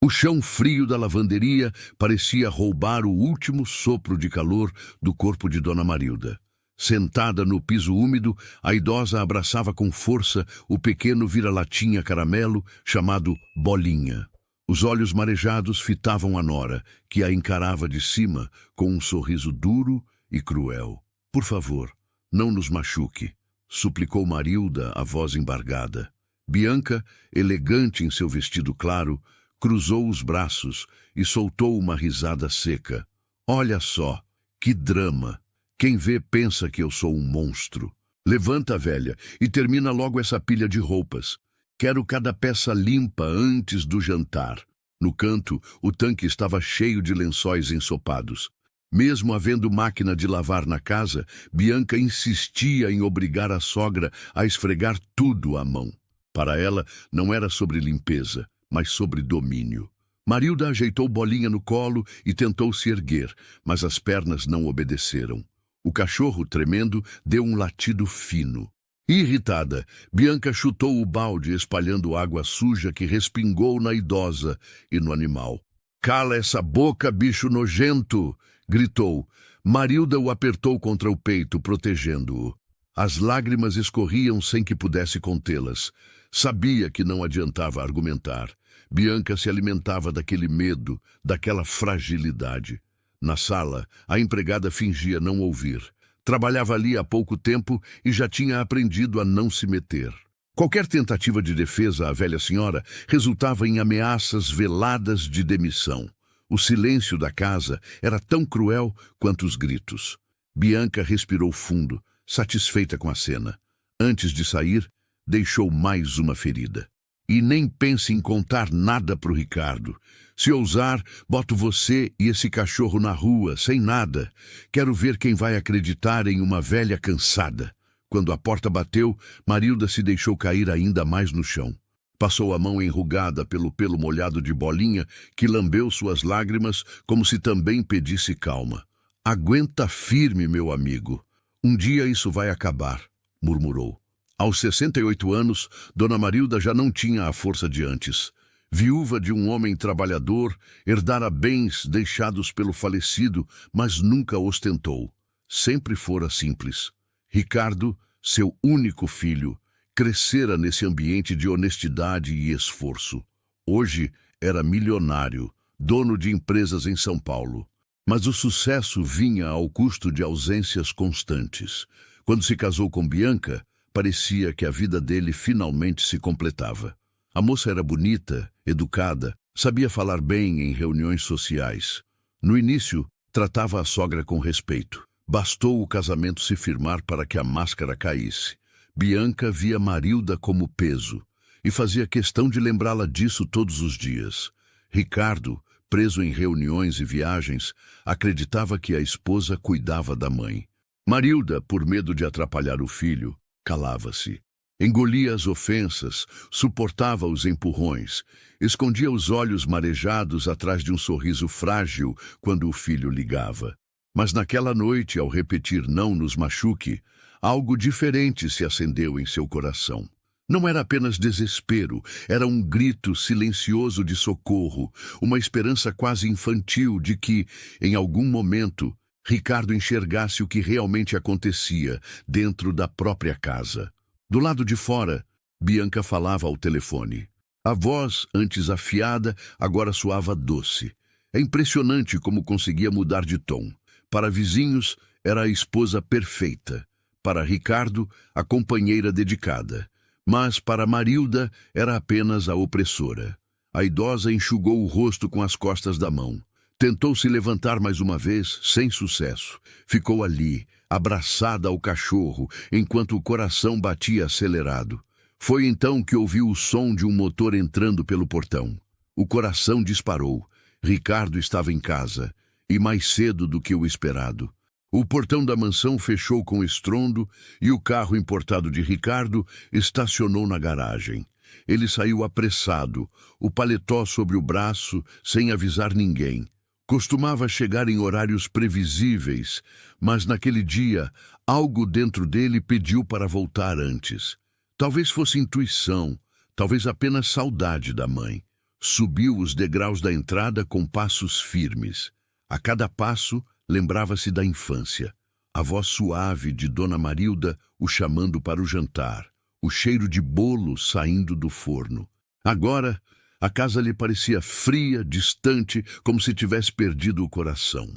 O chão frio da lavanderia parecia roubar o último sopro de calor do corpo de Dona Marilda. Sentada no piso úmido, a idosa abraçava com força o pequeno vira-latinha caramelo chamado Bolinha. Os olhos marejados fitavam a nora, que a encarava de cima com um sorriso duro e cruel. "Por favor, não nos machuque", suplicou Marilda, a voz embargada. Bianca, elegante em seu vestido claro, cruzou os braços e soltou uma risada seca. "Olha só, que drama! Quem vê pensa que eu sou um monstro. Levanta, velha, e termina logo essa pilha de roupas. Quero cada peça limpa antes do jantar." No canto, o tanque estava cheio de lençóis ensopados. Mesmo havendo máquina de lavar na casa, Bianca insistia em obrigar a sogra a esfregar tudo à mão. Para ela, não era sobre limpeza, mas sobre domínio. Marilda ajeitou Bolinha no colo e tentou se erguer, mas as pernas não obedeceram. O cachorro, tremendo, deu um latido fino. Irritada, Bianca chutou o balde, espalhando água suja que respingou na idosa e no animal. "Cala essa boca, bicho nojento!" gritou. Marilda o apertou contra o peito, protegendo-o. As lágrimas escorriam sem que pudesse contê-las. Sabia que não adiantava argumentar. Bianca se alimentava daquele medo, daquela fragilidade. Na sala, a empregada fingia não ouvir. Trabalhava ali há pouco tempo e já tinha aprendido a não se meter. Qualquer tentativa de defesa à velha senhora resultava em ameaças veladas de demissão. O silêncio da casa era tão cruel quanto os gritos. Bianca respirou fundo, satisfeita com a cena. Antes de sair, deixou mais uma ferida. "E nem pense em contar nada pro Ricardo. Se ousar, boto você e esse cachorro na rua, sem nada. Quero ver quem vai acreditar em uma velha cansada." Quando a porta bateu, Marilda se deixou cair ainda mais no chão. Passou a mão enrugada pelo pelo molhado de Bolinha, que lambeu suas lágrimas como se também pedisse calma. "Aguenta firme, meu amigo. Um dia isso vai acabar", murmurou. Aos 68 anos, Dona Marilda já não tinha a força de antes. Viúva de um homem trabalhador, herdara bens deixados pelo falecido, mas nunca ostentou. Sempre fora simples. Ricardo, seu único filho, crescera nesse ambiente de honestidade e esforço. Hoje era milionário, dono de empresas em São Paulo. Mas o sucesso vinha ao custo de ausências constantes. Quando se casou com Bianca, parecia que a vida dele finalmente se completava. A moça era bonita, educada, sabia falar bem em reuniões sociais. No início, tratava a sogra com respeito. Bastou o casamento se firmar para que a máscara caísse. Bianca via Marilda como peso e fazia questão de lembrá-la disso todos os dias. Ricardo, preso em reuniões e viagens, acreditava que a esposa cuidava da mãe. Marilda, por medo de atrapalhar o filho, calava-se. Engolia as ofensas, suportava os empurrões, escondia os olhos marejados atrás de um sorriso frágil quando o filho ligava. Mas naquela noite, ao repetir "não nos machuque", algo diferente se acendeu em seu coração. Não era apenas desespero, era um grito silencioso de socorro, uma esperança quase infantil de que, em algum momento, Ricardo enxergasse o que realmente acontecia dentro da própria casa. Do lado de fora, Bianca falava ao telefone. A voz, antes afiada, agora soava doce. É impressionante como conseguia mudar de tom. Para vizinhos, era a esposa perfeita. Para Ricardo, a companheira dedicada. Mas para Marilda, era apenas a opressora. A idosa enxugou o rosto com as costas da mão. Tentou se levantar mais uma vez, sem sucesso. Ficou ali, abraçada ao cachorro, enquanto o coração batia acelerado. Foi então que ouviu o som de um motor entrando pelo portão. O coração disparou. Ricardo estava em casa, e mais cedo do que o esperado. O portão da mansão fechou com estrondo e o carro importado de Ricardo estacionou na garagem. Ele saiu apressado, o paletó sobre o braço, sem avisar ninguém. Costumava chegar em horários previsíveis, mas naquele dia, algo dentro dele pediu para voltar antes. Talvez fosse intuição, talvez apenas saudade da mãe. Subiu os degraus da entrada com passos firmes. A cada passo, lembrava-se da infância. A voz suave de Dona Marilda o chamando para o jantar. O cheiro de bolo saindo do forno. Agora, a casa lhe parecia fria, distante, como se tivesse perdido o coração.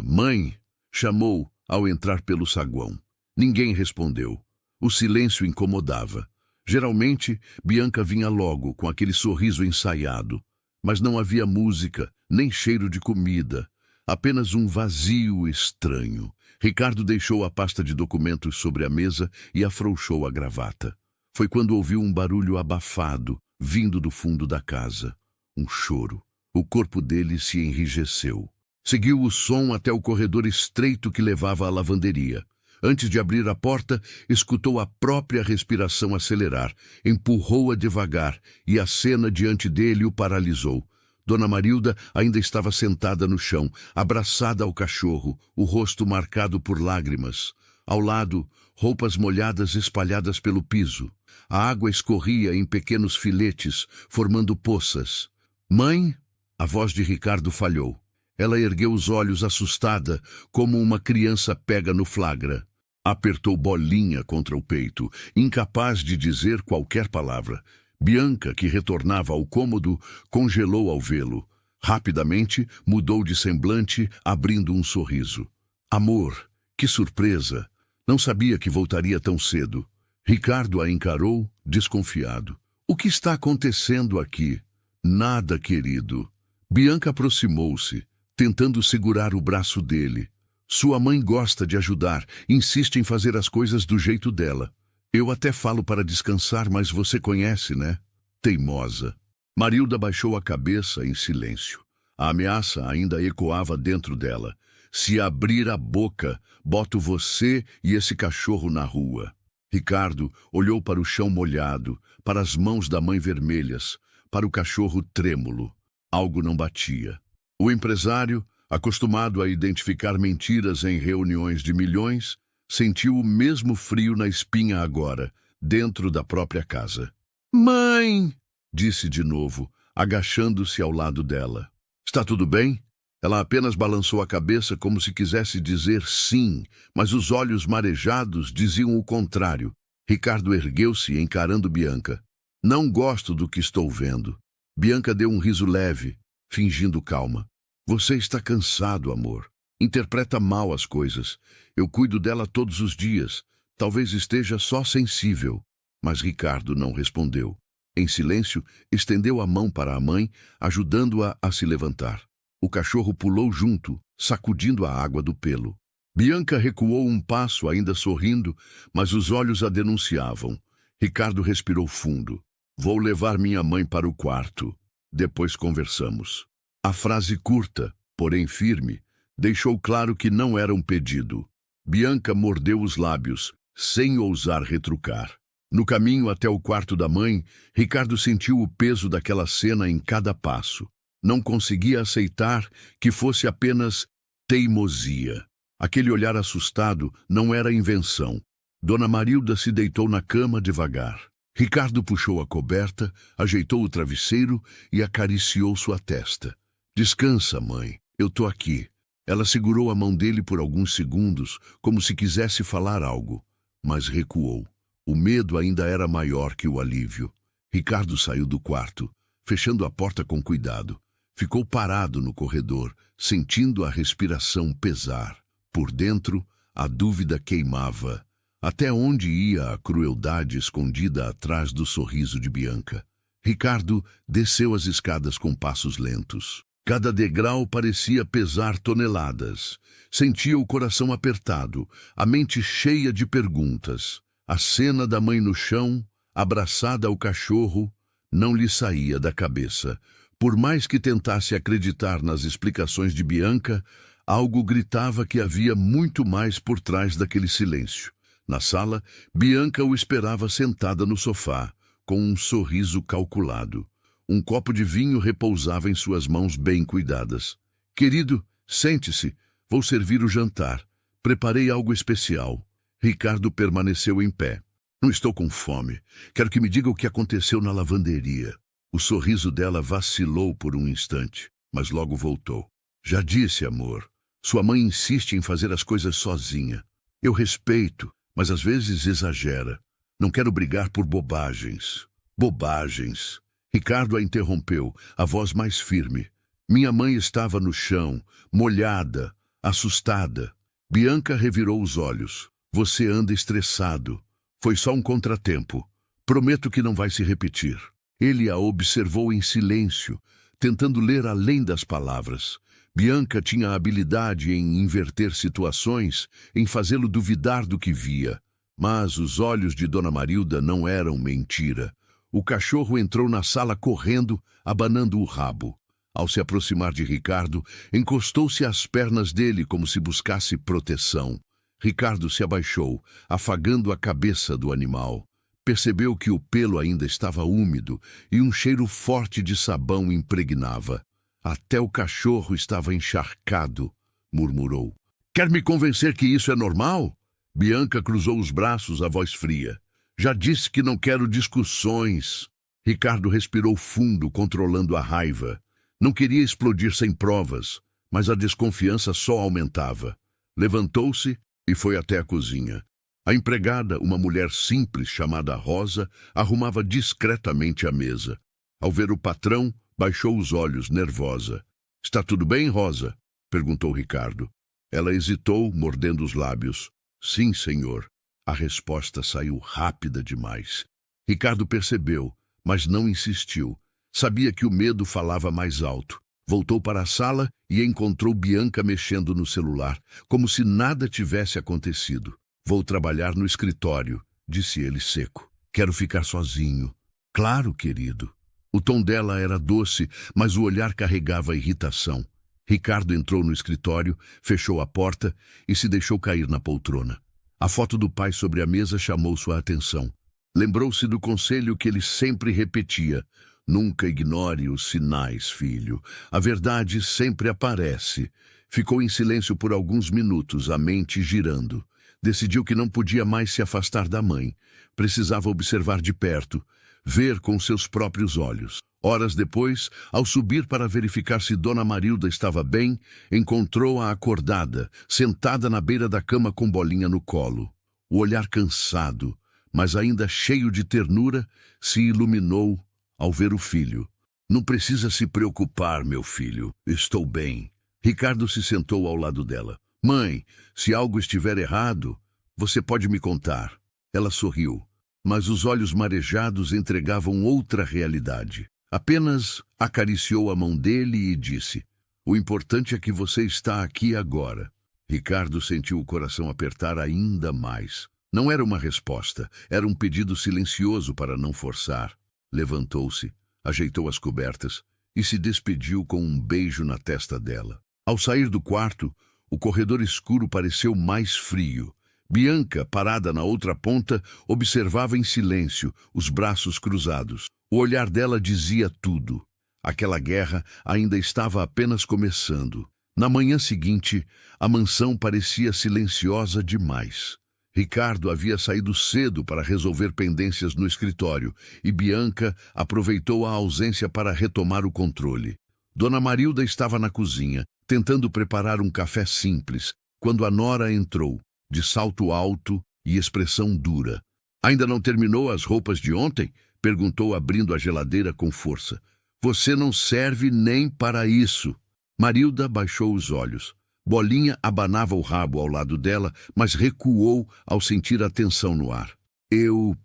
Mãe, chamou ao entrar pelo saguão. Ninguém respondeu. O silêncio incomodava. Geralmente, Bianca vinha logo, com aquele sorriso ensaiado. Mas não havia música, nem cheiro de comida. Apenas um vazio estranho. Ricardo deixou a pasta de documentos sobre a mesa e afrouxou a gravata. Foi quando ouviu um barulho abafado, vindo do fundo da casa. Um choro. O corpo dele se enrijeceu. Seguiu o som até o corredor estreito que levava à lavanderia. Antes de abrir a porta, escutou a própria respiração acelerar. Empurrou-a devagar e a cena diante dele o paralisou. Dona Marilda ainda estava sentada no chão, abraçada ao cachorro, o rosto marcado por lágrimas. Ao lado, roupas molhadas espalhadas pelo piso. A água escorria em pequenos filetes, formando poças. Mãe? A voz de Ricardo falhou. Ela ergueu os olhos assustada, como uma criança pega no flagra. Apertou Bolinha contra o peito, incapaz de dizer qualquer palavra. Bianca, que retornava ao cômodo, congelou ao vê-lo. Rapidamente, mudou de semblante, abrindo um sorriso. Amor, que surpresa! Não sabia que voltaria tão cedo. Ricardo a encarou, desconfiado. O que está acontecendo aqui? Nada, querido. Bianca aproximou-se, tentando segurar o braço dele. Sua mãe gosta de ajudar, insiste em fazer as coisas do jeito dela. Eu até falo para descansar, mas você conhece, né? Teimosa. Marilda baixou a cabeça em silêncio. A ameaça ainda ecoava dentro dela. Se abrir a boca, boto você e esse cachorro na rua. Ricardo olhou para o chão molhado, para as mãos da mãe vermelhas, para o cachorro trêmulo. Algo não batia. O empresário, acostumado a identificar mentiras em reuniões de milhões, sentiu o mesmo frio na espinha agora, dentro da própria casa. Mãe! Disse de novo, agachando-se ao lado dela. Está tudo bem? Ela apenas balançou a cabeça como se quisesse dizer sim, mas os olhos marejados diziam o contrário. Ricardo ergueu-se, encarando Bianca. Não gosto do que estou vendo. Bianca deu um riso leve, fingindo calma. Você está cansado, amor. Interpreta mal as coisas. Eu cuido dela todos os dias. Talvez esteja só sensível. Mas Ricardo não respondeu. Em silêncio, estendeu a mão para a mãe, ajudando-a a se levantar. O cachorro pulou junto, sacudindo a água do pelo. Bianca recuou um passo, ainda sorrindo, mas os olhos a denunciavam. Ricardo respirou fundo. Vou levar minha mãe para o quarto. Depois conversamos. A frase curta, porém firme, deixou claro que não era um pedido. Bianca mordeu os lábios, sem ousar retrucar. No caminho até o quarto da mãe, Ricardo sentiu o peso daquela cena em cada passo. Não conseguia aceitar que fosse apenas teimosia. Aquele olhar assustado não era invenção. Dona Marilda se deitou na cama devagar. Ricardo puxou a coberta, ajeitou o travesseiro e acariciou sua testa. Descansa, mãe. Eu tô aqui. Ela segurou a mão dele por alguns segundos, como se quisesse falar algo, mas recuou. O medo ainda era maior que o alívio. Ricardo saiu do quarto, fechando a porta com cuidado. Ficou parado no corredor, sentindo a respiração pesar. Por dentro, a dúvida queimava. Até onde ia a crueldade escondida atrás do sorriso de Bianca? Ricardo desceu as escadas com passos lentos. Cada degrau parecia pesar toneladas. Sentia o coração apertado, a mente cheia de perguntas. A cena da mãe no chão, abraçada ao cachorro, não lhe saía da cabeça. Por mais que tentasse acreditar nas explicações de Bianca, algo gritava que havia muito mais por trás daquele silêncio. Na sala, Bianca o esperava sentada no sofá, com um sorriso calculado. Um copo de vinho repousava em suas mãos bem cuidadas. Querido, sente-se. Vou servir o jantar. Preparei algo especial. Ricardo permaneceu em pé. Não estou com fome. Quero que me diga o que aconteceu na lavanderia. O sorriso dela vacilou por um instante, mas logo voltou. Já disse, amor. Sua mãe insiste em fazer as coisas sozinha. Eu respeito, mas às vezes exagera. Não quero brigar por bobagens. Bobagens. Ricardo a interrompeu, a voz mais firme. Minha mãe estava no chão, molhada, assustada. Bianca revirou os olhos. Você anda estressado. Foi só um contratempo. Prometo que não vai se repetir. Ele a observou em silêncio, tentando ler além das palavras. Bianca tinha a habilidade em inverter situações, em fazê-lo duvidar do que via. Mas os olhos de Dona Marilda não eram mentira. O cachorro entrou na sala correndo, abanando o rabo. Ao se aproximar de Ricardo, encostou-se às pernas dele como se buscasse proteção. Ricardo se abaixou, afagando a cabeça do animal. Percebeu que o pelo ainda estava úmido e um cheiro forte de sabão impregnava. Até o cachorro estava encharcado, murmurou. Quer me convencer que isso é normal? Bianca cruzou os braços, a voz fria. Já disse que não quero discussões. Ricardo respirou fundo, controlando a raiva. Não queria explodir sem provas, mas a desconfiança só aumentava. Levantou-se e foi até a cozinha. A empregada, uma mulher simples chamada Rosa, arrumava discretamente a mesa. Ao ver o patrão, baixou os olhos, nervosa. Está tudo bem, Rosa? Perguntou Ricardo. Ela hesitou, mordendo os lábios. Sim, senhor. A resposta saiu rápida demais. Ricardo percebeu, mas não insistiu. Sabia que o medo falava mais alto. Voltou para a sala e encontrou Bianca mexendo no celular, como se nada tivesse acontecido. Vou trabalhar no escritório, disse ele seco. Quero ficar sozinho. Claro, querido. O tom dela era doce, mas o olhar carregava irritação. Ricardo entrou no escritório, fechou a porta e se deixou cair na poltrona. A foto do pai sobre a mesa chamou sua atenção. Lembrou-se do conselho que ele sempre repetia. Nunca ignore os sinais, filho. A verdade sempre aparece. Ficou em silêncio por alguns minutos, a mente girando. Decidiu que não podia mais se afastar da mãe. Precisava observar de perto, ver com seus próprios olhos. Horas depois, ao subir para verificar se Dona Marilda estava bem, encontrou-a acordada, sentada na beira da cama com Bolinha no colo. O olhar cansado, mas ainda cheio de ternura, se iluminou ao ver o filho. Não precisa se preocupar, meu filho. Estou bem. Ricardo se sentou ao lado dela. Mãe, se algo estiver errado, você pode me contar. Ela sorriu, mas os olhos marejados entregavam outra realidade. Apenas acariciou a mão dele e disse, o importante é que você está aqui agora. Ricardo sentiu o coração apertar ainda mais. Não era uma resposta, era um pedido silencioso para não forçar. Levantou-se, ajeitou as cobertas e se despediu com um beijo na testa dela. Ao sair do quarto, o corredor escuro pareceu mais frio. Bianca, parada na outra ponta, observava em silêncio, os braços cruzados. O olhar dela dizia tudo. Aquela guerra ainda estava apenas começando. Na manhã seguinte, a mansão parecia silenciosa demais. Ricardo havia saído cedo para resolver pendências no escritório e Bianca aproveitou a ausência para retomar o controle. Dona Marilda estava na cozinha, tentando preparar um café simples, quando a nora entrou, de salto alto e expressão dura. Ainda não terminou as roupas de ontem? Perguntou, abrindo a geladeira com força. Você não serve nem para isso. Marilda baixou os olhos. Bolinha abanava o rabo ao lado dela, mas recuou ao sentir a tensão no ar. Eu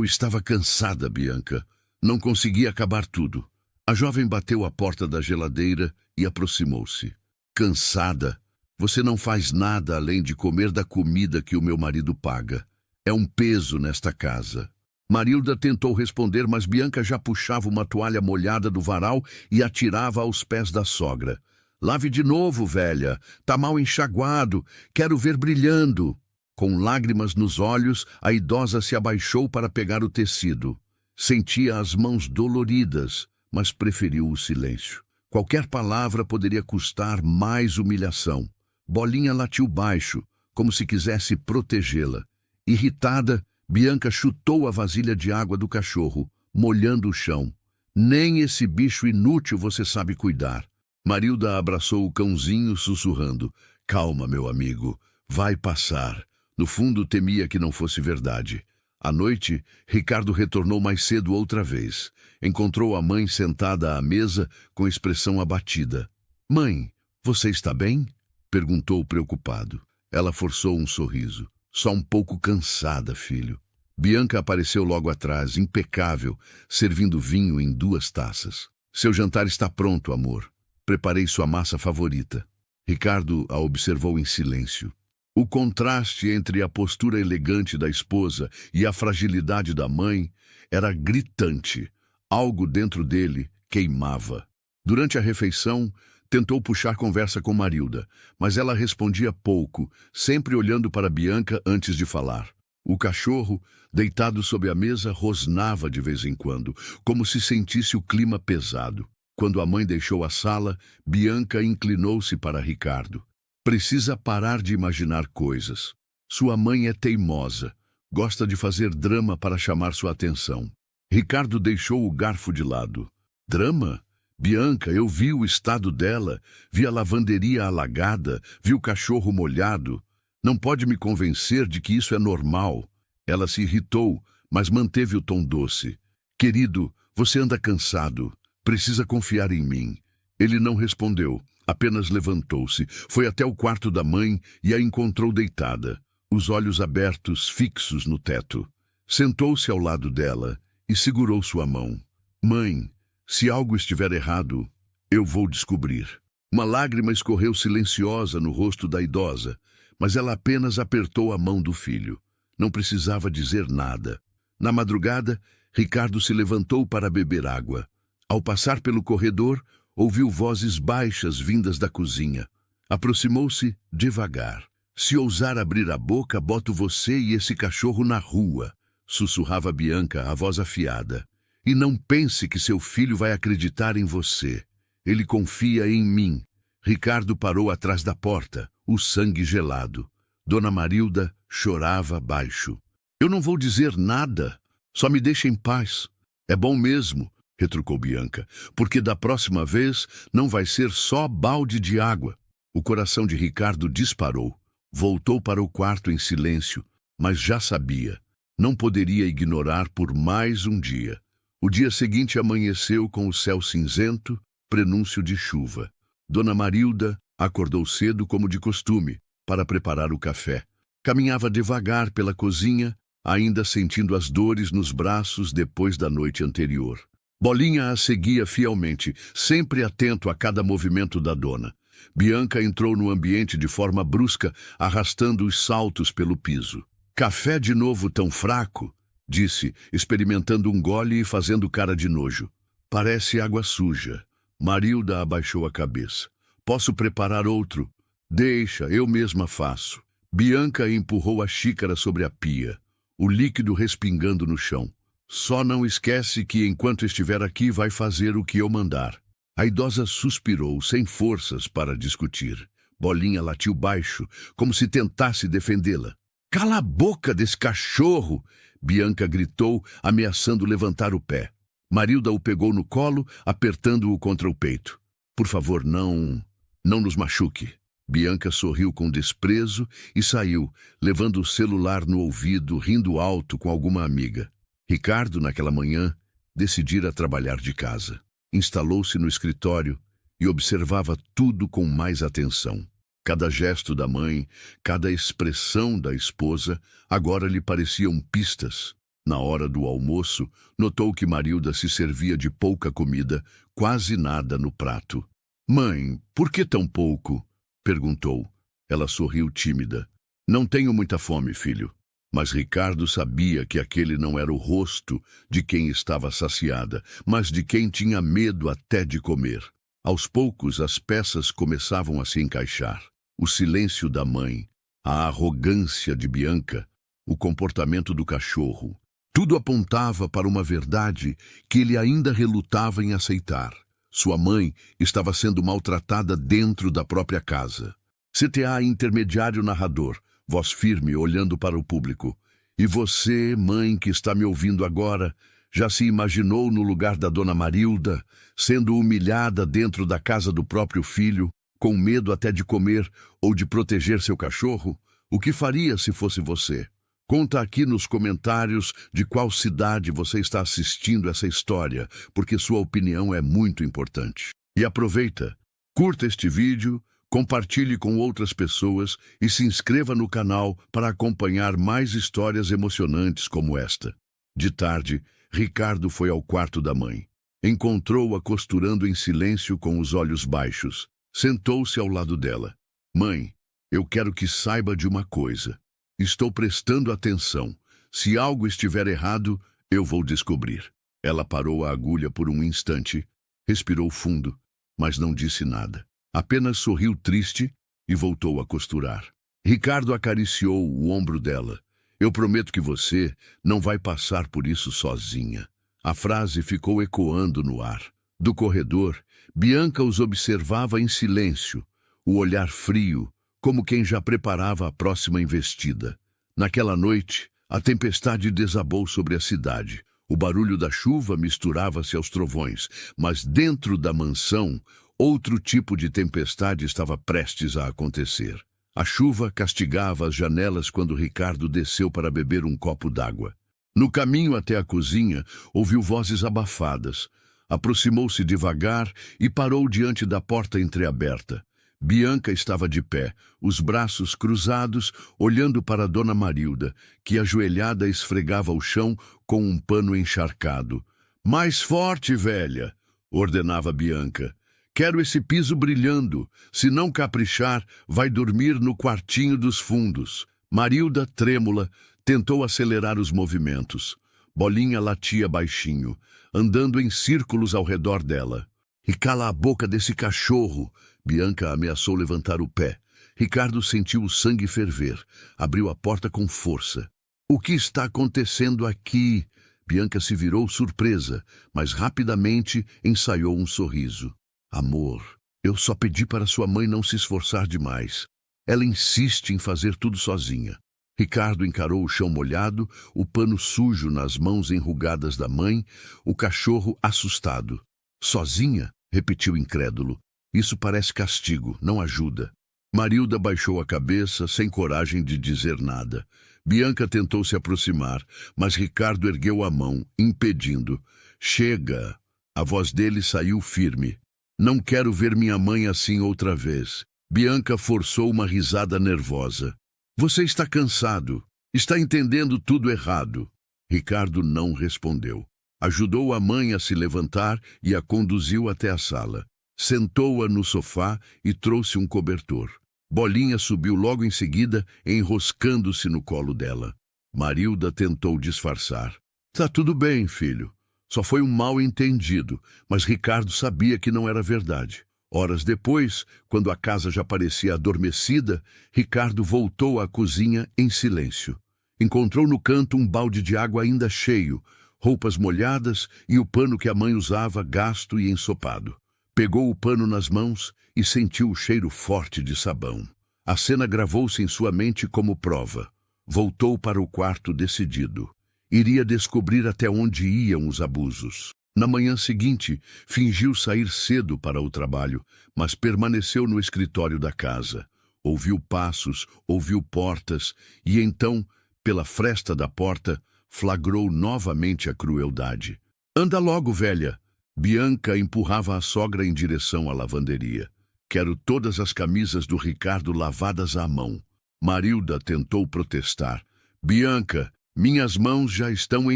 estava cansada, Bianca. Não conseguia acabar tudo. A jovem bateu à porta da geladeira e aproximou-se. Cansada? Você não faz nada além de comer da comida que o meu marido paga. É um peso nesta casa. Marilda tentou responder, mas Bianca já puxava uma toalha molhada do varal e atirava aos pés da sogra. Lave de novo, velha. Tá mal enxaguado. Quero ver brilhando. Com lágrimas nos olhos, a idosa se abaixou para pegar o tecido. Sentia as mãos doloridas, mas preferiu o silêncio. Qualquer palavra poderia custar mais humilhação. Bolinha latiu baixo, como se quisesse protegê-la. Irritada, Bianca chutou a vasilha de água do cachorro, molhando o chão. Nem esse bicho inútil você sabe cuidar. Marilda abraçou o cãozinho, sussurrando: Calma, meu amigo, vai passar. No fundo, temia que não fosse verdade. À noite, Ricardo retornou mais cedo outra vez. Encontrou a mãe sentada à mesa, com expressão abatida. Mãe, você está bem? Perguntou preocupado. Ela forçou um sorriso. Só um pouco cansada, filho. Bianca apareceu logo atrás, impecável, servindo vinho em 2 taças. Seu jantar está pronto, amor. Preparei sua massa favorita. Ricardo a observou em silêncio. O contraste entre a postura elegante da esposa e a fragilidade da mãe era gritante. Algo dentro dele queimava. Durante a refeição, tentou puxar conversa com Marilda, mas ela respondia pouco, sempre olhando para Bianca antes de falar. O cachorro, deitado sob a mesa, rosnava de vez em quando, como se sentisse o clima pesado. Quando a mãe deixou a sala, Bianca inclinou-se para Ricardo. Precisa parar de imaginar coisas. Sua mãe é teimosa. Gosta de fazer drama para chamar sua atenção. Ricardo deixou o garfo de lado. Drama? Bianca, eu vi o estado dela. Vi a lavanderia alagada. Vi o cachorro molhado. Não pode me convencer de que isso é normal. Ela se irritou, mas manteve o tom doce. Querido, você anda cansado. Precisa confiar em mim. Ele não respondeu. Apenas levantou-se, foi até o quarto da mãe e a encontrou deitada, os olhos abertos, fixos no teto. Sentou-se ao lado dela e segurou sua mão. Mãe, se algo estiver errado, eu vou descobrir. Uma lágrima escorreu silenciosa no rosto da idosa, mas ela apenas apertou a mão do filho. Não precisava dizer nada. Na madrugada, Ricardo se levantou para beber água. Ao passar pelo corredor, ouviu vozes baixas vindas da cozinha. Aproximou-se devagar. Se ousar abrir a boca, boto você e esse cachorro na rua, sussurrava Bianca, a voz afiada. E não pense que seu filho vai acreditar em você. Ele confia em mim. Ricardo parou atrás da porta, o sangue gelado. Dona Marilda chorava baixo. Eu não vou dizer nada. Só me deixe em paz. É bom mesmo, retrucou Bianca, porque da próxima vez não vai ser só balde de água. O coração de Ricardo disparou. Voltou para o quarto em silêncio, mas já sabia. Não poderia ignorar por mais um dia. O dia seguinte amanheceu com o céu cinzento, prenúncio de chuva. Dona Marilda acordou cedo como de costume, para preparar o café. Caminhava devagar pela cozinha, ainda sentindo as dores nos braços depois da noite anterior. Bolinha a seguia fielmente, sempre atento a cada movimento da dona. Bianca entrou no ambiente de forma brusca, arrastando os saltos pelo piso. Café de novo tão fraco? Disse, experimentando um gole e fazendo cara de nojo. Parece água suja. Marilda abaixou a cabeça. Posso preparar outro? Deixa, eu mesma faço. Bianca empurrou a xícara sobre a pia, o líquido respingando no chão. Só não esquece que enquanto estiver aqui vai fazer o que eu mandar. A idosa suspirou, sem forças para discutir. Bolinha latiu baixo, como se tentasse defendê-la. Cala a boca desse cachorro! Bianca gritou, ameaçando levantar o pé. Marilda o pegou no colo, apertando-o contra o peito. Por favor, não nos machuque. Bianca sorriu com desprezo e saiu, levando o celular no ouvido, rindo alto com alguma amiga. Ricardo, naquela manhã, decidira trabalhar de casa. Instalou-se no escritório e observava tudo com mais atenção. Cada gesto da mãe, cada expressão da esposa, agora lhe pareciam pistas. Na hora do almoço, notou que Marilda se servia de pouca comida, quase nada no prato. Mãe, por que tão pouco? Perguntou. Ela sorriu tímida. Não tenho muita fome, filho. Mas Ricardo sabia que aquele não era o rosto de quem estava saciada, mas de quem tinha medo até de comer. Aos poucos, as peças começavam a se encaixar. O silêncio da mãe, a arrogância de Bianca, o comportamento do cachorro. Tudo apontava para uma verdade que ele ainda relutava em aceitar. Sua mãe estava sendo maltratada dentro da própria casa. CTA intermediário narrador, voz firme olhando para o público. E você, mãe que está me ouvindo agora, Já se imaginou no lugar da dona Marilda, sendo humilhada dentro da casa do próprio filho, com medo até de comer ou de proteger seu cachorro? O que faria se fosse você? Conta aqui nos comentários de qual cidade você está assistindo essa história, porque sua opinião é muito importante. E aproveita, curta este vídeo, compartilhe com outras pessoas e se inscreva no canal para acompanhar mais histórias emocionantes como esta. De tarde, Ricardo foi ao quarto da mãe. Encontrou-a costurando em silêncio com os olhos baixos. Sentou-se ao lado dela. Mãe, eu quero que saiba de uma coisa. Estou prestando atenção. Se algo estiver errado, eu vou descobrir. Ela parou a agulha por um instante, respirou fundo, mas não disse nada. Apenas sorriu triste e voltou a costurar. Ricardo acariciou o ombro dela. Eu prometo que você não vai passar por isso sozinha. A frase ficou ecoando no ar. Do corredor, Bianca os observava em silêncio, o olhar frio, como quem já preparava a próxima investida. Naquela noite, a tempestade desabou sobre a cidade. O barulho da chuva misturava-se aos trovões, mas dentro da mansão, outro tipo de tempestade estava prestes a acontecer. A chuva castigava as janelas quando Ricardo desceu para beber um copo d'água. No caminho até a cozinha, ouviu vozes abafadas. Aproximou-se devagar e parou diante da porta entreaberta. Bianca estava de pé, os braços cruzados, olhando para Dona Marilda, que ajoelhada esfregava o chão com um pano encharcado. "Mais forte, velha!" ordenava Bianca. "Quero esse piso brilhando. Se não caprichar, vai dormir no quartinho dos fundos." Marilda, trêmula, tentou acelerar os movimentos. Bolinha latia baixinho, andando em círculos ao redor dela. "E cala a boca desse cachorro!" Bianca ameaçou levantar o pé. Ricardo sentiu o sangue ferver. Abriu a porta com força. "O que está acontecendo aqui?" Bianca se virou surpresa, mas rapidamente ensaiou um sorriso. "Amor, eu só pedi para sua mãe não se esforçar demais. Ela insiste em fazer tudo sozinha." Ricardo encarou o chão molhado, o pano sujo nas mãos enrugadas da mãe, o cachorro assustado. "Sozinha?" repetiu incrédulo. "Isso parece castigo, não ajuda." Marilda baixou a cabeça, sem coragem de dizer nada. Bianca tentou se aproximar, mas Ricardo ergueu a mão, impedindo. "Chega!" A voz dele saiu firme. "Não quero ver minha mãe assim outra vez." Bianca forçou uma risada nervosa. "Você está cansado. Está entendendo tudo errado." Ricardo não respondeu. Ajudou a mãe a se levantar e a conduziu até a sala. Sentou-a no sofá e trouxe um cobertor. Bolinha subiu logo em seguida, enroscando-se no colo dela. Marilda tentou disfarçar. "Tá tudo bem, filho. Só foi um mal-entendido." Mas Ricardo sabia que não era verdade. Horas depois, quando a casa já parecia adormecida, Ricardo voltou à cozinha em silêncio. Encontrou no canto um balde de água ainda cheio, roupas molhadas e o pano que a mãe usava gasto e ensopado. Pegou o pano nas mãos e sentiu o cheiro forte de sabão. A cena gravou-se em sua mente como prova. Voltou para o quarto decidido. Iria descobrir até onde iam os abusos. Na manhã seguinte, fingiu sair cedo para o trabalho, mas permaneceu no escritório da casa. Ouviu passos, ouviu portas, e então, pela fresta da porta, flagrou novamente a crueldade. "Anda logo, velha!" Bianca empurrava a sogra em direção à lavanderia. "Quero todas as camisas do Ricardo lavadas à mão." Marilda tentou protestar. "Bianca, minhas mãos já estão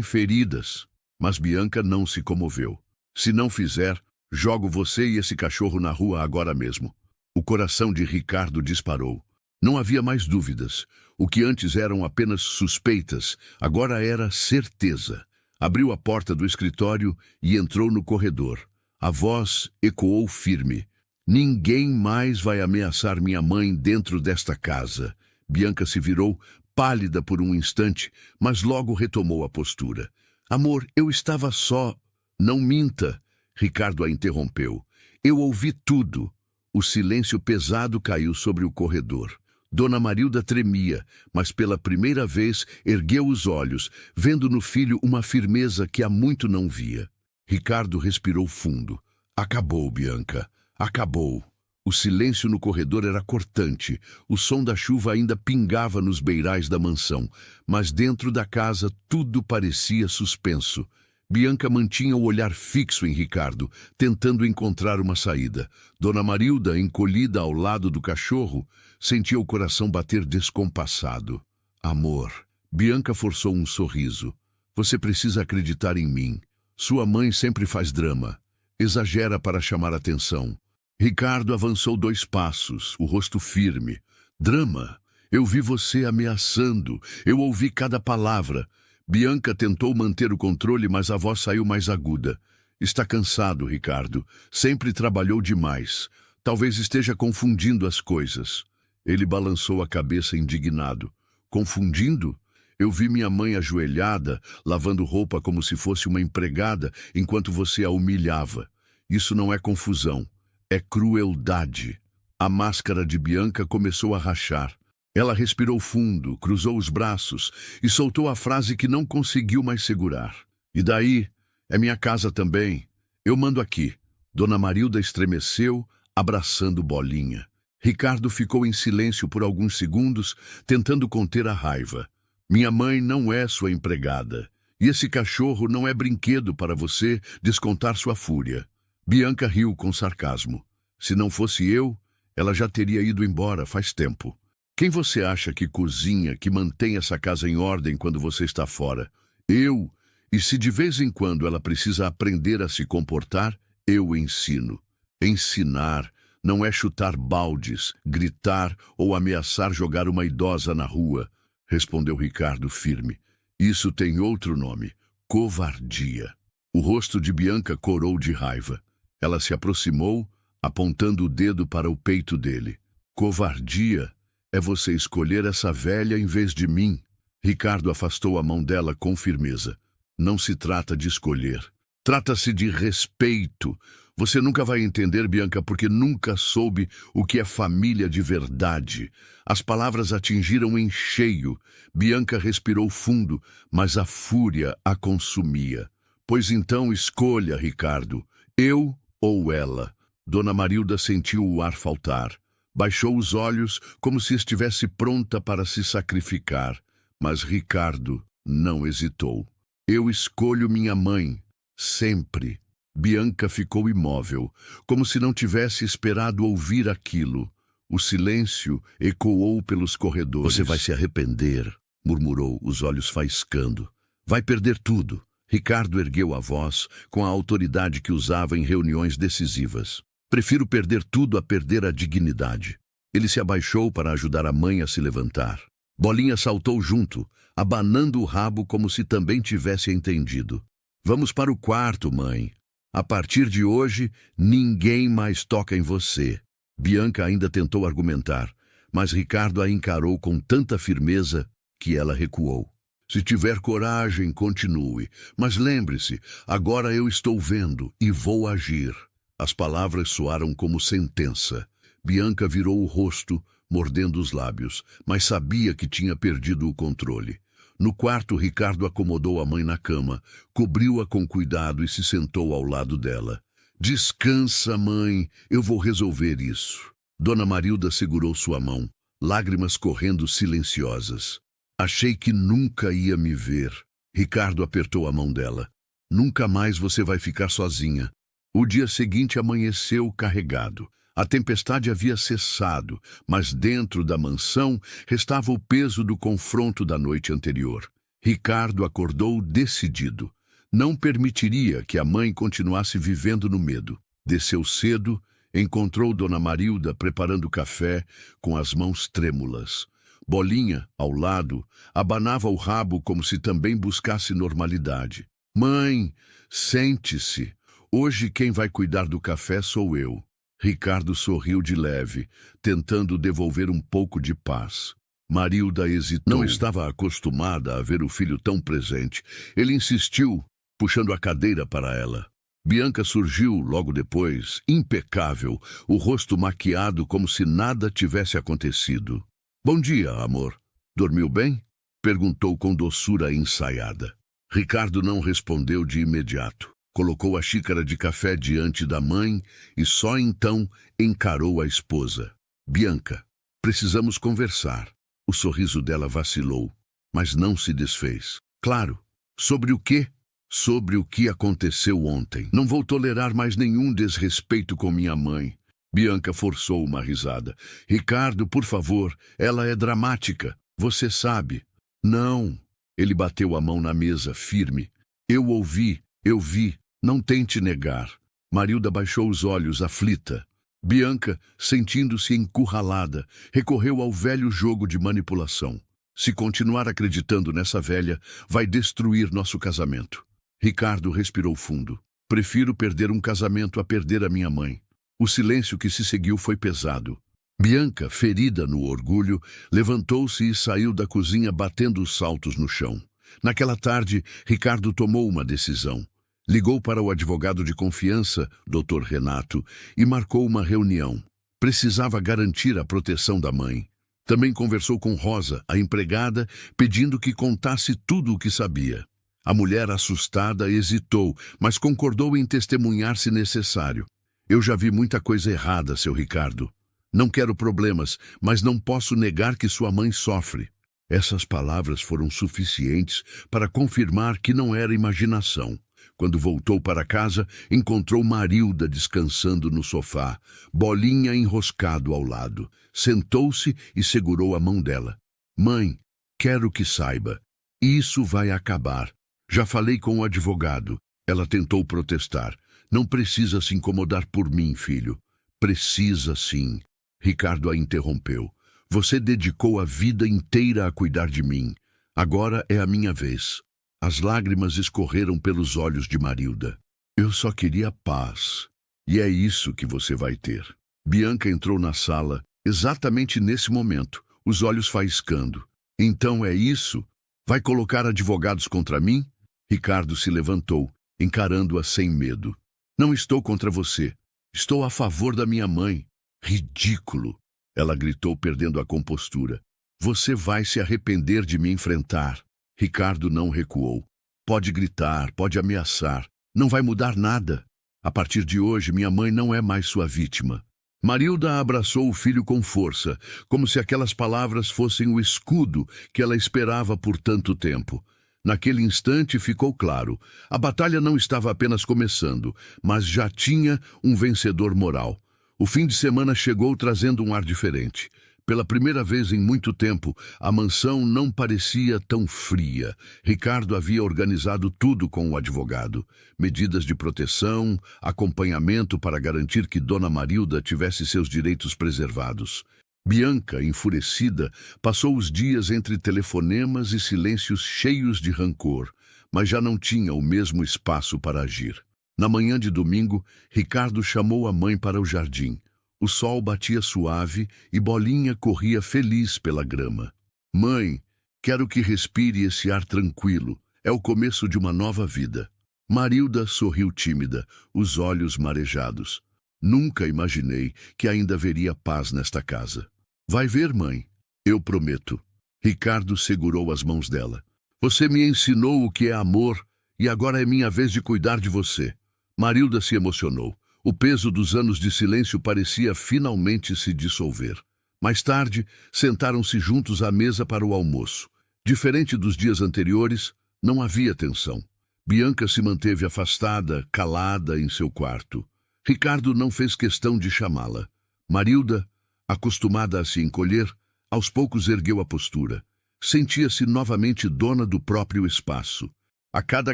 feridas." Mas Bianca não se comoveu. "Se não fizer, jogo você e esse cachorro na rua agora mesmo." O coração de Ricardo disparou. Não havia mais dúvidas. O que antes eram apenas suspeitas, agora era certeza. Abriu a porta do escritório e entrou no corredor. A voz ecoou firme. "Ninguém mais vai ameaçar minha mãe dentro desta casa." Bianca se virou, pálida por um instante, mas logo retomou a postura. "Amor, eu estava só." "Não minta." Ricardo a interrompeu. "Eu ouvi tudo." O silêncio pesado caiu sobre o corredor. Dona Marilda tremia, mas pela primeira vez ergueu os olhos, vendo no filho uma firmeza que há muito não via. Ricardo respirou fundo. Acabou, Bianca. Acabou. O silêncio no corredor era cortante. O som da chuva ainda pingava nos beirais da mansão, mas dentro da casa tudo parecia suspenso. Bianca mantinha o olhar fixo em Ricardo, tentando encontrar uma saída. Dona Marilda, encolhida ao lado do cachorro, sentia o coração bater descompassado. Amor. Bianca forçou um sorriso. Você precisa acreditar em mim. Sua mãe sempre faz drama. Exagera para chamar atenção. Ricardo avançou 2 passos, o rosto firme. Drama? Eu vi você ameaçando. Eu ouvi cada palavra. Bianca tentou manter o controle, mas a voz saiu mais aguda. Está cansado, Ricardo. Sempre trabalhou demais. Talvez esteja confundindo as coisas. Ele balançou a cabeça indignado. Confundindo? Eu vi minha mãe ajoelhada, lavando roupa como se fosse uma empregada, enquanto você a humilhava. Isso não é confusão. É crueldade. A máscara de Bianca começou a rachar. Ela respirou fundo, cruzou os braços e soltou a frase que não conseguiu mais segurar. E daí? É minha casa também. Eu mando aqui. Dona Marilda estremeceu, abraçando Bolinha. Ricardo ficou em silêncio por alguns segundos, tentando conter a raiva. Minha mãe não é sua empregada. E esse cachorro não é brinquedo para você descontar sua fúria. Bianca riu com sarcasmo. Se não fosse eu, ela já teria ido embora faz tempo. Quem você acha que cozinha, que mantém essa casa em ordem quando você está fora? Eu. E se de vez em quando ela precisa aprender a se comportar, eu ensino. Ensinar não é chutar baldes, gritar ou ameaçar jogar uma idosa na rua, respondeu Ricardo firme. Isso tem outro nome: covardia. O rosto de Bianca corou de raiva. Ela se aproximou, apontando o dedo para o peito dele. Covardia é você escolher essa velha em vez de mim. Ricardo afastou a mão dela com firmeza. Não se trata de escolher. Trata-se de respeito. Você nunca vai entender, Bianca, porque nunca soube o que é família de verdade. As palavras atingiram em cheio. Bianca respirou fundo, mas a fúria a consumia. Pois então escolha, Ricardo. Eu ou ela? Dona Marilda sentiu o ar faltar. Baixou os olhos como se estivesse pronta para se sacrificar. Mas Ricardo não hesitou. Eu escolho minha mãe. Sempre. Bianca ficou imóvel, como se não tivesse esperado ouvir aquilo. O silêncio ecoou pelos corredores. Você vai se arrepender, murmurou, os olhos faiscando. Vai perder tudo. Ricardo ergueu a voz com a autoridade que usava em reuniões decisivas. Prefiro perder tudo a perder a dignidade. Ele se abaixou para ajudar a mãe a se levantar. Bolinha saltou junto, abanando o rabo como se também tivesse entendido. Vamos para o quarto, mãe. A partir de hoje, ninguém mais toca em você. Bianca ainda tentou argumentar, mas Ricardo a encarou com tanta firmeza que ela recuou. Se tiver coragem, continue. Mas lembre-se, agora eu estou vendo e vou agir. As palavras soaram como sentença. Bianca virou o rosto, mordendo os lábios, mas sabia que tinha perdido o controle. No quarto, Ricardo acomodou a mãe na cama, cobriu-a com cuidado e se sentou ao lado dela. Descansa, mãe, eu vou resolver isso. Dona Marilda segurou sua mão, lágrimas correndo silenciosas. Achei que nunca ia me ver. Ricardo apertou a mão dela. Nunca mais você vai ficar sozinha. O dia seguinte amanheceu carregado. A tempestade havia cessado, mas dentro da mansão restava o peso do confronto da noite anterior. Ricardo acordou decidido. Não permitiria que a mãe continuasse vivendo no medo. Desceu cedo, encontrou Dona Marilda preparando café com as mãos trêmulas. Bolinha, ao lado, abanava o rabo como se também buscasse normalidade. Mãe, sente-se. Hoje quem vai cuidar do café sou eu. Ricardo sorriu de leve, tentando devolver um pouco de paz. Marilda hesitou. Não estava acostumada a ver o filho tão presente. Ele insistiu, puxando a cadeira para ela. Bianca surgiu logo depois, impecável, o rosto maquiado como se nada tivesse acontecido. Bom dia, amor. Dormiu bem? Perguntou com doçura ensaiada. Ricardo não respondeu de imediato. Colocou a xícara de café diante da mãe e só então encarou a esposa. Bianca, precisamos conversar. O sorriso dela vacilou, mas não se desfez. Claro. Sobre o quê? Sobre o que aconteceu ontem. Não vou tolerar mais nenhum desrespeito com minha mãe. Bianca forçou uma risada. Ricardo, por favor, ela é dramática. Você sabe. Não. Ele bateu a mão na mesa, firme. Eu ouvi, eu vi. Não tente negar. Marilda baixou os olhos, aflita. Bianca, sentindo-se encurralada, recorreu ao velho jogo de manipulação. Se continuar acreditando nessa velha, vai destruir nosso casamento. Ricardo respirou fundo. Prefiro perder um casamento a perder a minha mãe. O silêncio que se seguiu foi pesado. Bianca, ferida no orgulho, levantou-se e saiu da cozinha batendo os saltos no chão. Naquela tarde, Ricardo tomou uma decisão. Ligou para o advogado de confiança, Dr. Renato, e marcou uma reunião. Precisava garantir a proteção da mãe. Também conversou com Rosa, a empregada, pedindo que contasse tudo o que sabia. A mulher, assustada, hesitou, mas concordou em testemunhar se necessário. Eu já vi muita coisa errada, seu Ricardo. Não quero problemas, mas não posso negar que sua mãe sofre. Essas palavras foram suficientes para confirmar que não era imaginação. Quando voltou para casa, encontrou Marilda descansando no sofá, Bolinha enroscado ao lado. Sentou-se e segurou a mão dela. Mãe, quero que saiba. Isso vai acabar. Já falei com o advogado. Ela tentou protestar. Não precisa se incomodar por mim, filho. Precisa sim. Ricardo a interrompeu. Você dedicou a vida inteira a cuidar de mim. Agora é a minha vez. As lágrimas escorreram pelos olhos de Marilda. Eu só queria paz. E é isso que você vai ter. Bianca entrou na sala, exatamente nesse momento, os olhos faiscando. Então é isso? Vai colocar advogados contra mim? Ricardo se levantou, encarando-a sem medo. Não estou contra você. Estou a favor da minha mãe. Ridículo! Ela gritou, perdendo a compostura. Você vai se arrepender de me enfrentar. Ricardo não recuou. Pode gritar, pode ameaçar. Não vai mudar nada. A partir de hoje, minha mãe não é mais sua vítima. Marilda abraçou o filho com força, como se aquelas palavras fossem o escudo que ela esperava por tanto tempo. Naquele instante ficou claro. A batalha não estava apenas começando, mas já tinha um vencedor moral. O fim de semana chegou trazendo um ar diferente. Pela primeira vez em muito tempo, a mansão não parecia tão fria. Ricardo havia organizado tudo com o advogado. Medidas de proteção, acompanhamento para garantir que Dona Marilda tivesse seus direitos preservados. Bianca, enfurecida, passou os dias entre telefonemas e silêncios cheios de rancor, mas já não tinha o mesmo espaço para agir. Na manhã de domingo, Ricardo chamou a mãe para o jardim. O sol batia suave e Bolinha corria feliz pela grama. Mãe, quero que respire esse ar tranquilo. É o começo de uma nova vida. Marilda sorriu tímida, os olhos marejados. Nunca imaginei que ainda haveria paz nesta casa. Vai ver, mãe. Eu prometo. Ricardo segurou as mãos dela. Você me ensinou o que é amor e agora é minha vez de cuidar de você. Marilda se emocionou. O peso dos anos de silêncio parecia finalmente se dissolver. Mais tarde, sentaram-se juntos à mesa para o almoço. Diferente dos dias anteriores, não havia tensão. Bianca se manteve afastada, calada em seu quarto. Ricardo não fez questão de chamá-la. Marilda, acostumada a se encolher, aos poucos ergueu a postura. Sentia-se novamente dona do próprio espaço. A cada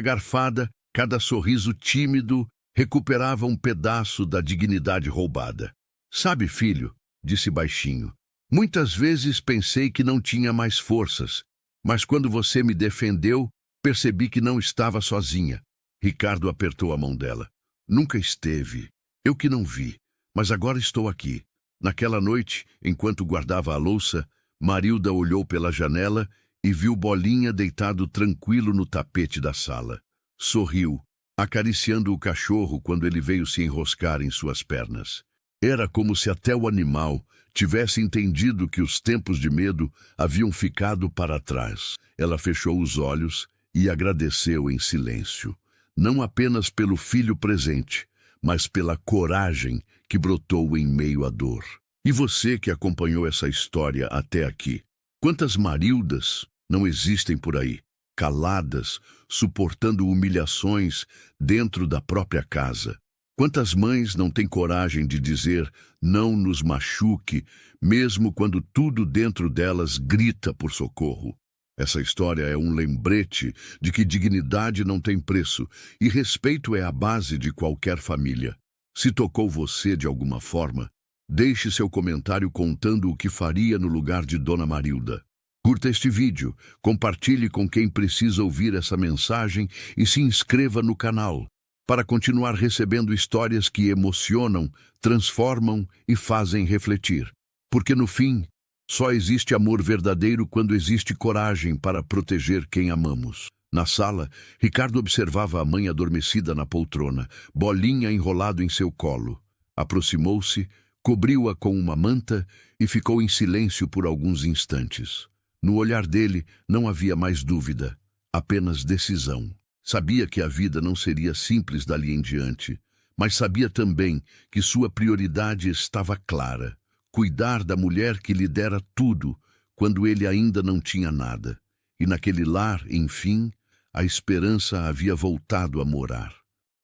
garfada, cada sorriso tímido, recuperava um pedaço da dignidade roubada. Sabe, filho, disse baixinho, muitas vezes pensei que não tinha mais forças, mas quando você me defendeu, percebi que não estava sozinha. Ricardo apertou a mão dela. Nunca esteve. Eu que não vi, mas agora estou aqui. Naquela noite, enquanto guardava a louça, Marilda olhou pela janela e viu Bolinha deitado tranquilo no tapete da sala. Sorriu, acariciando o cachorro quando ele veio se enroscar em suas pernas. Era como se até o animal tivesse entendido que os tempos de medo haviam ficado para trás. Ela fechou os olhos e agradeceu em silêncio, não apenas pelo filho presente, mas pela coragem que brotou em meio à dor. E você que acompanhou essa história até aqui? Quantas Marildas não existem por aí, caladas, suportando humilhações dentro da própria casa? Quantas mães não têm coragem de dizer não nos machuque, mesmo quando tudo dentro delas grita por socorro? Essa história é um lembrete de que dignidade não tem preço e respeito é a base de qualquer família. Se tocou você de alguma forma, deixe seu comentário contando o que faria no lugar de Dona Marilda. Curta este vídeo, compartilhe com quem precisa ouvir essa mensagem e se inscreva no canal para continuar recebendo histórias que emocionam, transformam e fazem refletir. Porque no fim, só existe amor verdadeiro quando existe coragem para proteger quem amamos. Na sala, Ricardo observava a mãe adormecida na poltrona, Bolinha enrolado em seu colo. Aproximou-se, cobriu-a com uma manta e ficou em silêncio por alguns instantes. No olhar dele não havia mais dúvida, apenas decisão. Sabia que a vida não seria simples dali em diante, mas sabia também que sua prioridade estava clara: cuidar da mulher que lhe dera tudo quando ele ainda não tinha nada. E naquele lar, enfim, a esperança havia voltado a morar.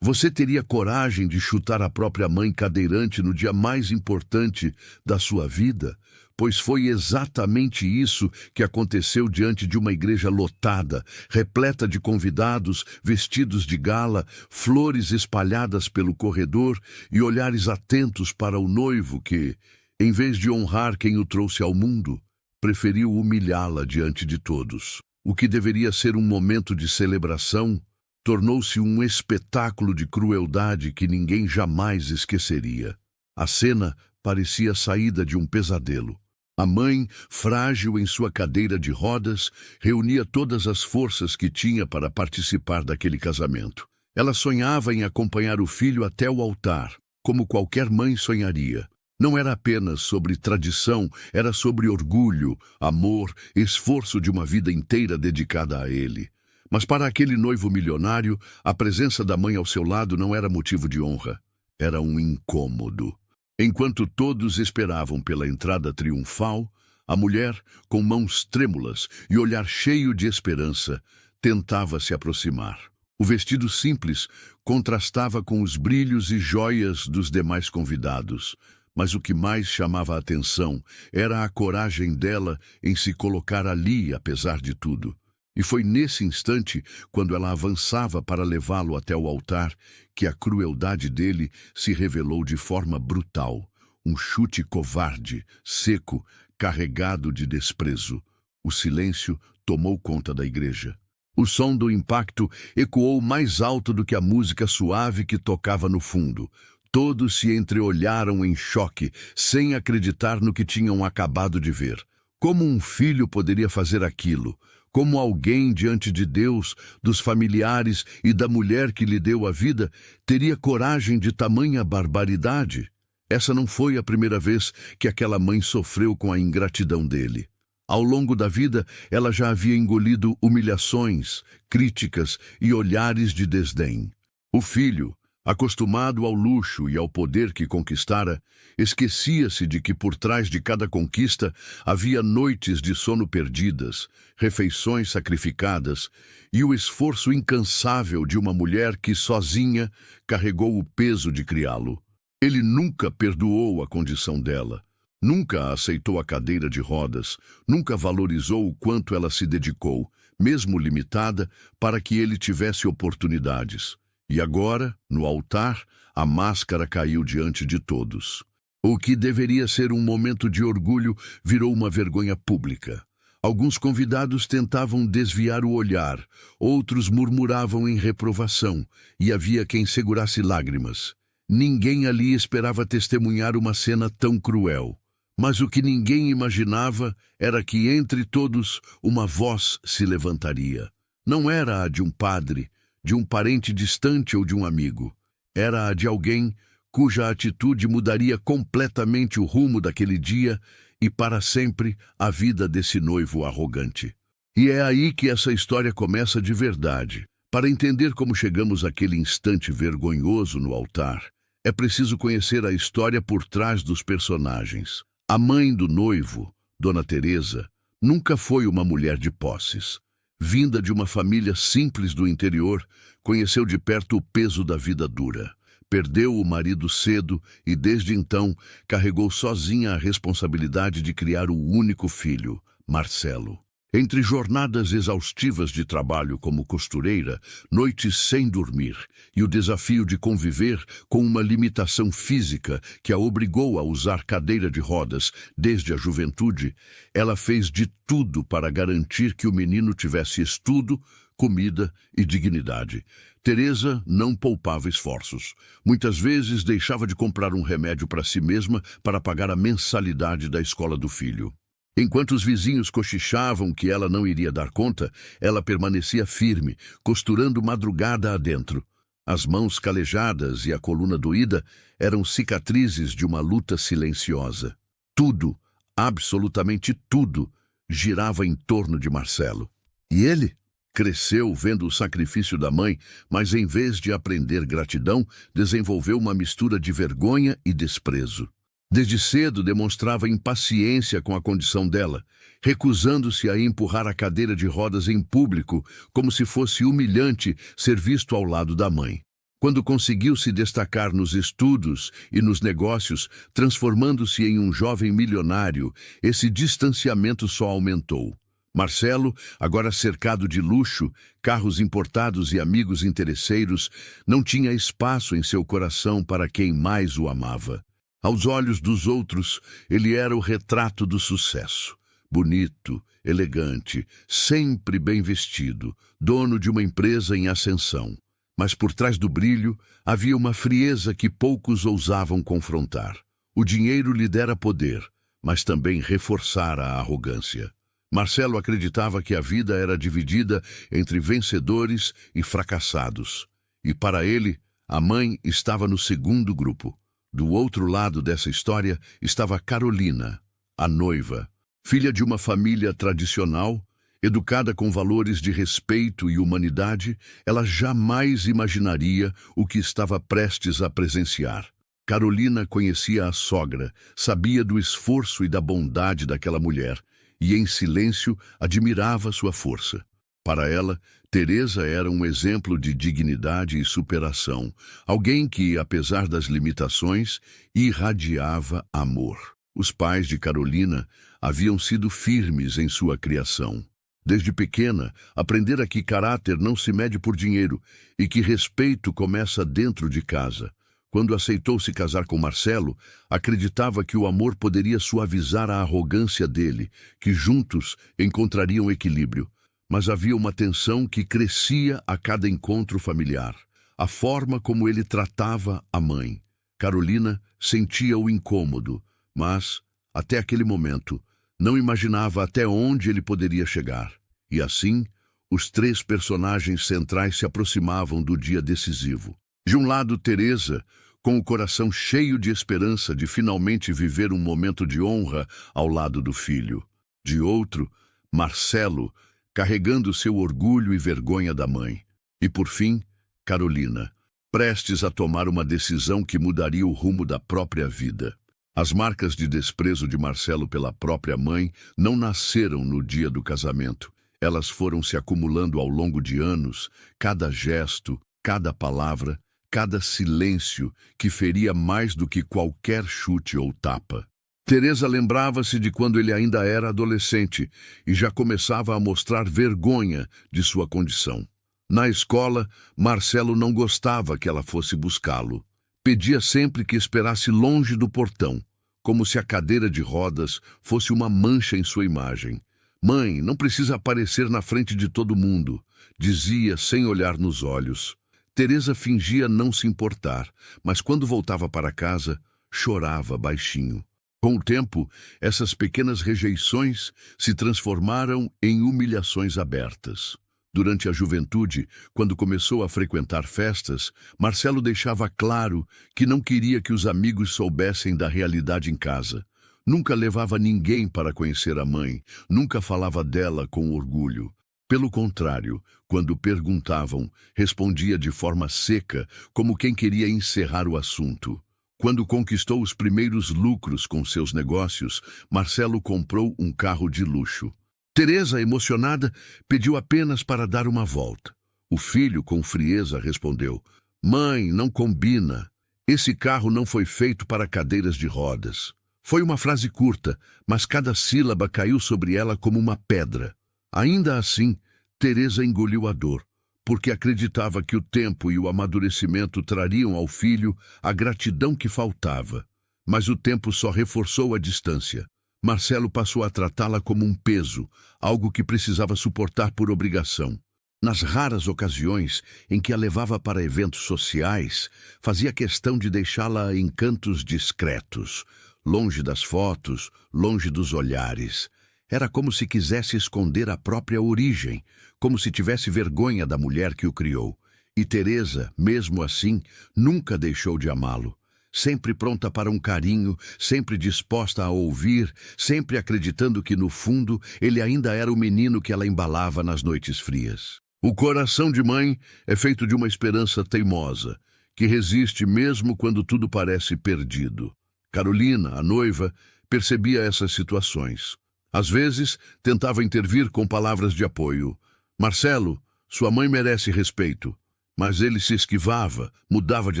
Você teria coragem de chutar a própria mãe cadeirante no dia mais importante da sua vida? Pois foi exatamente isso que aconteceu diante de uma igreja lotada, repleta de convidados, vestidos de gala, flores espalhadas pelo corredor e olhares atentos para o noivo que, em vez de honrar quem o trouxe ao mundo, preferiu humilhá-la diante de todos. O que deveria ser um momento de celebração tornou-se um espetáculo de crueldade que ninguém jamais esqueceria. A cena parecia saída de um pesadelo. A mãe, frágil em sua cadeira de rodas, reunia todas as forças que tinha para participar daquele casamento. Ela sonhava em acompanhar o filho até o altar, como qualquer mãe sonharia. Não era apenas sobre tradição, era sobre orgulho, amor, esforço de uma vida inteira dedicada a ele. Mas para aquele noivo milionário, a presença da mãe ao seu lado não era motivo de honra. Era um incômodo. Enquanto todos esperavam pela entrada triunfal, a mulher, com mãos trêmulas e olhar cheio de esperança, tentava se aproximar. O vestido simples contrastava com os brilhos e joias dos demais convidados, mas o que mais chamava a atenção era a coragem dela em se colocar ali, apesar de tudo. E foi nesse instante, quando ela avançava para levá-lo até o altar, que a crueldade dele se revelou de forma brutal. Um chute covarde, seco, carregado de desprezo. O silêncio tomou conta da igreja. O som do impacto ecoou mais alto do que a música suave que tocava no fundo. Todos se entreolharam em choque, sem acreditar no que tinham acabado de ver. Como um filho poderia fazer aquilo? Como alguém diante de Deus, dos familiares e da mulher que lhe deu a vida, teria coragem de tamanha barbaridade? Essa não foi a primeira vez que aquela mãe sofreu com a ingratidão dele. Ao longo da vida, ela já havia engolido humilhações, críticas e olhares de desdém. O filho, acostumado ao luxo e ao poder que conquistara, esquecia-se de que por trás de cada conquista havia noites de sono perdidas, refeições sacrificadas e o esforço incansável de uma mulher que, sozinha, carregou o peso de criá-lo. Ele nunca perdoou a condição dela, nunca aceitou a cadeira de rodas, nunca valorizou o quanto ela se dedicou, mesmo limitada, para que ele tivesse oportunidades. E agora, no altar, a máscara caiu diante de todos. O que deveria ser um momento de orgulho virou uma vergonha pública. Alguns convidados tentavam desviar o olhar, outros murmuravam em reprovação, e havia quem segurasse lágrimas. Ninguém ali esperava testemunhar uma cena tão cruel. Mas o que ninguém imaginava era que entre todos uma voz se levantaria. Não era a de um padre, de um parente distante ou de um amigo. Era a de alguém cuja atitude mudaria completamente o rumo daquele dia e para sempre a vida desse noivo arrogante. E é aí que essa história começa de verdade. Para entender como chegamos àquele instante vergonhoso no altar, é preciso conhecer a história por trás dos personagens. A mãe do noivo, Dona Teresa, nunca foi uma mulher de posses. Vinda de uma família simples do interior, conheceu de perto o peso da vida dura. Perdeu o marido cedo e, desde então, carregou sozinha a responsabilidade de criar o único filho, Marcelo. Entre jornadas exaustivas de trabalho como costureira, noites sem dormir e o desafio de conviver com uma limitação física que a obrigou a usar cadeira de rodas desde a juventude, ela fez de tudo para garantir que o menino tivesse estudo, comida e dignidade. Teresa não poupava esforços. Muitas vezes deixava de comprar um remédio para si mesma para pagar a mensalidade da escola do filho. Enquanto os vizinhos cochichavam que ela não iria dar conta, ela permanecia firme, costurando madrugada adentro. As mãos calejadas e a coluna doída eram cicatrizes de uma luta silenciosa. Tudo, absolutamente tudo, girava em torno de Marcelo. E ele? Cresceu vendo o sacrifício da mãe, mas em vez de aprender gratidão, desenvolveu uma mistura de vergonha e desprezo. Desde cedo demonstrava impaciência com a condição dela, recusando-se a empurrar a cadeira de rodas em público, como se fosse humilhante ser visto ao lado da mãe. Quando conseguiu se destacar nos estudos e nos negócios, transformando-se em um jovem milionário, esse distanciamento só aumentou. Marcelo, agora cercado de luxo, carros importados e amigos interesseiros, não tinha espaço em seu coração para quem mais o amava. Aos olhos dos outros, ele era o retrato do sucesso. Bonito, elegante, sempre bem vestido, dono de uma empresa em ascensão. Mas por trás do brilho havia uma frieza que poucos ousavam confrontar. O dinheiro lhe dera poder, mas também reforçara a arrogância. Marcelo acreditava que a vida era dividida entre vencedores e fracassados. E para ele, a mãe estava no segundo grupo. Do outro lado dessa história estava Carolina, a noiva. Filha de uma família tradicional, educada com valores de respeito e humanidade, ela jamais imaginaria o que estava prestes a presenciar. Carolina conhecia a sogra, sabia do esforço e da bondade daquela mulher, e em silêncio admirava sua força. Para ela, Teresa era um exemplo de dignidade e superação, alguém que, apesar das limitações, irradiava amor. Os pais de Carolina haviam sido firmes em sua criação. Desde pequena, aprendera que caráter não se mede por dinheiro e que respeito começa dentro de casa. Quando aceitou se casar com Marcelo, acreditava que o amor poderia suavizar a arrogância dele, que juntos encontrariam equilíbrio. Mas havia uma tensão que crescia a cada encontro familiar. A forma como ele tratava a mãe. Carolina sentia o incômodo, mas, até aquele momento, não imaginava até onde ele poderia chegar. E assim, os três personagens centrais se aproximavam do dia decisivo. De um lado, Teresa, com o coração cheio de esperança de finalmente viver um momento de honra ao lado do filho. De outro, Marcelo, carregando seu orgulho e vergonha da mãe. E, por fim, Carolina, prestes a tomar uma decisão que mudaria o rumo da própria vida. As marcas de desprezo de Marcelo pela própria mãe não nasceram no dia do casamento. Elas foram se acumulando ao longo de anos, cada gesto, cada palavra, cada silêncio que feria mais do que qualquer chute ou tapa. Teresa lembrava-se de quando ele ainda era adolescente e já começava a mostrar vergonha de sua condição. Na escola, Marcelo não gostava que ela fosse buscá-lo. Pedia sempre que esperasse longe do portão, como se a cadeira de rodas fosse uma mancha em sua imagem. "Mãe, não precisa aparecer na frente de todo mundo", dizia sem olhar nos olhos. Teresa fingia não se importar, mas quando voltava para casa, chorava baixinho. Com o tempo, essas pequenas rejeições se transformaram em humilhações abertas. Durante a juventude, quando começou a frequentar festas, Marcelo deixava claro que não queria que os amigos soubessem da realidade em casa. Nunca levava ninguém para conhecer a mãe, nunca falava dela com orgulho. Pelo contrário, quando perguntavam, respondia de forma seca, como quem queria encerrar o assunto. Quando conquistou os primeiros lucros com seus negócios, Marcelo comprou um carro de luxo. Teresa, emocionada, pediu apenas para dar uma volta. O filho, com frieza, respondeu: "Mãe, não combina. Esse carro não foi feito para cadeiras de rodas." Foi uma frase curta, mas cada sílaba caiu sobre ela como uma pedra. Ainda assim, Teresa engoliu a dor, porque acreditava que o tempo e o amadurecimento trariam ao filho a gratidão que faltava. Mas o tempo só reforçou a distância. Marcelo passou a tratá-la como um peso, algo que precisava suportar por obrigação. Nas raras ocasiões em que a levava para eventos sociais, fazia questão de deixá-la em cantos discretos, longe das fotos, longe dos olhares. Era como se quisesse esconder a própria origem, como se tivesse vergonha da mulher que o criou. E Teresa, mesmo assim, nunca deixou de amá-lo. Sempre pronta para um carinho, sempre disposta a ouvir, sempre acreditando que, no fundo, ele ainda era o menino que ela embalava nas noites frias. O coração de mãe é feito de uma esperança teimosa, que resiste mesmo quando tudo parece perdido. Carolina, a noiva, percebia essas situações. Às vezes, tentava intervir com palavras de apoio. "Marcelo, sua mãe merece respeito." Mas ele se esquivava, mudava de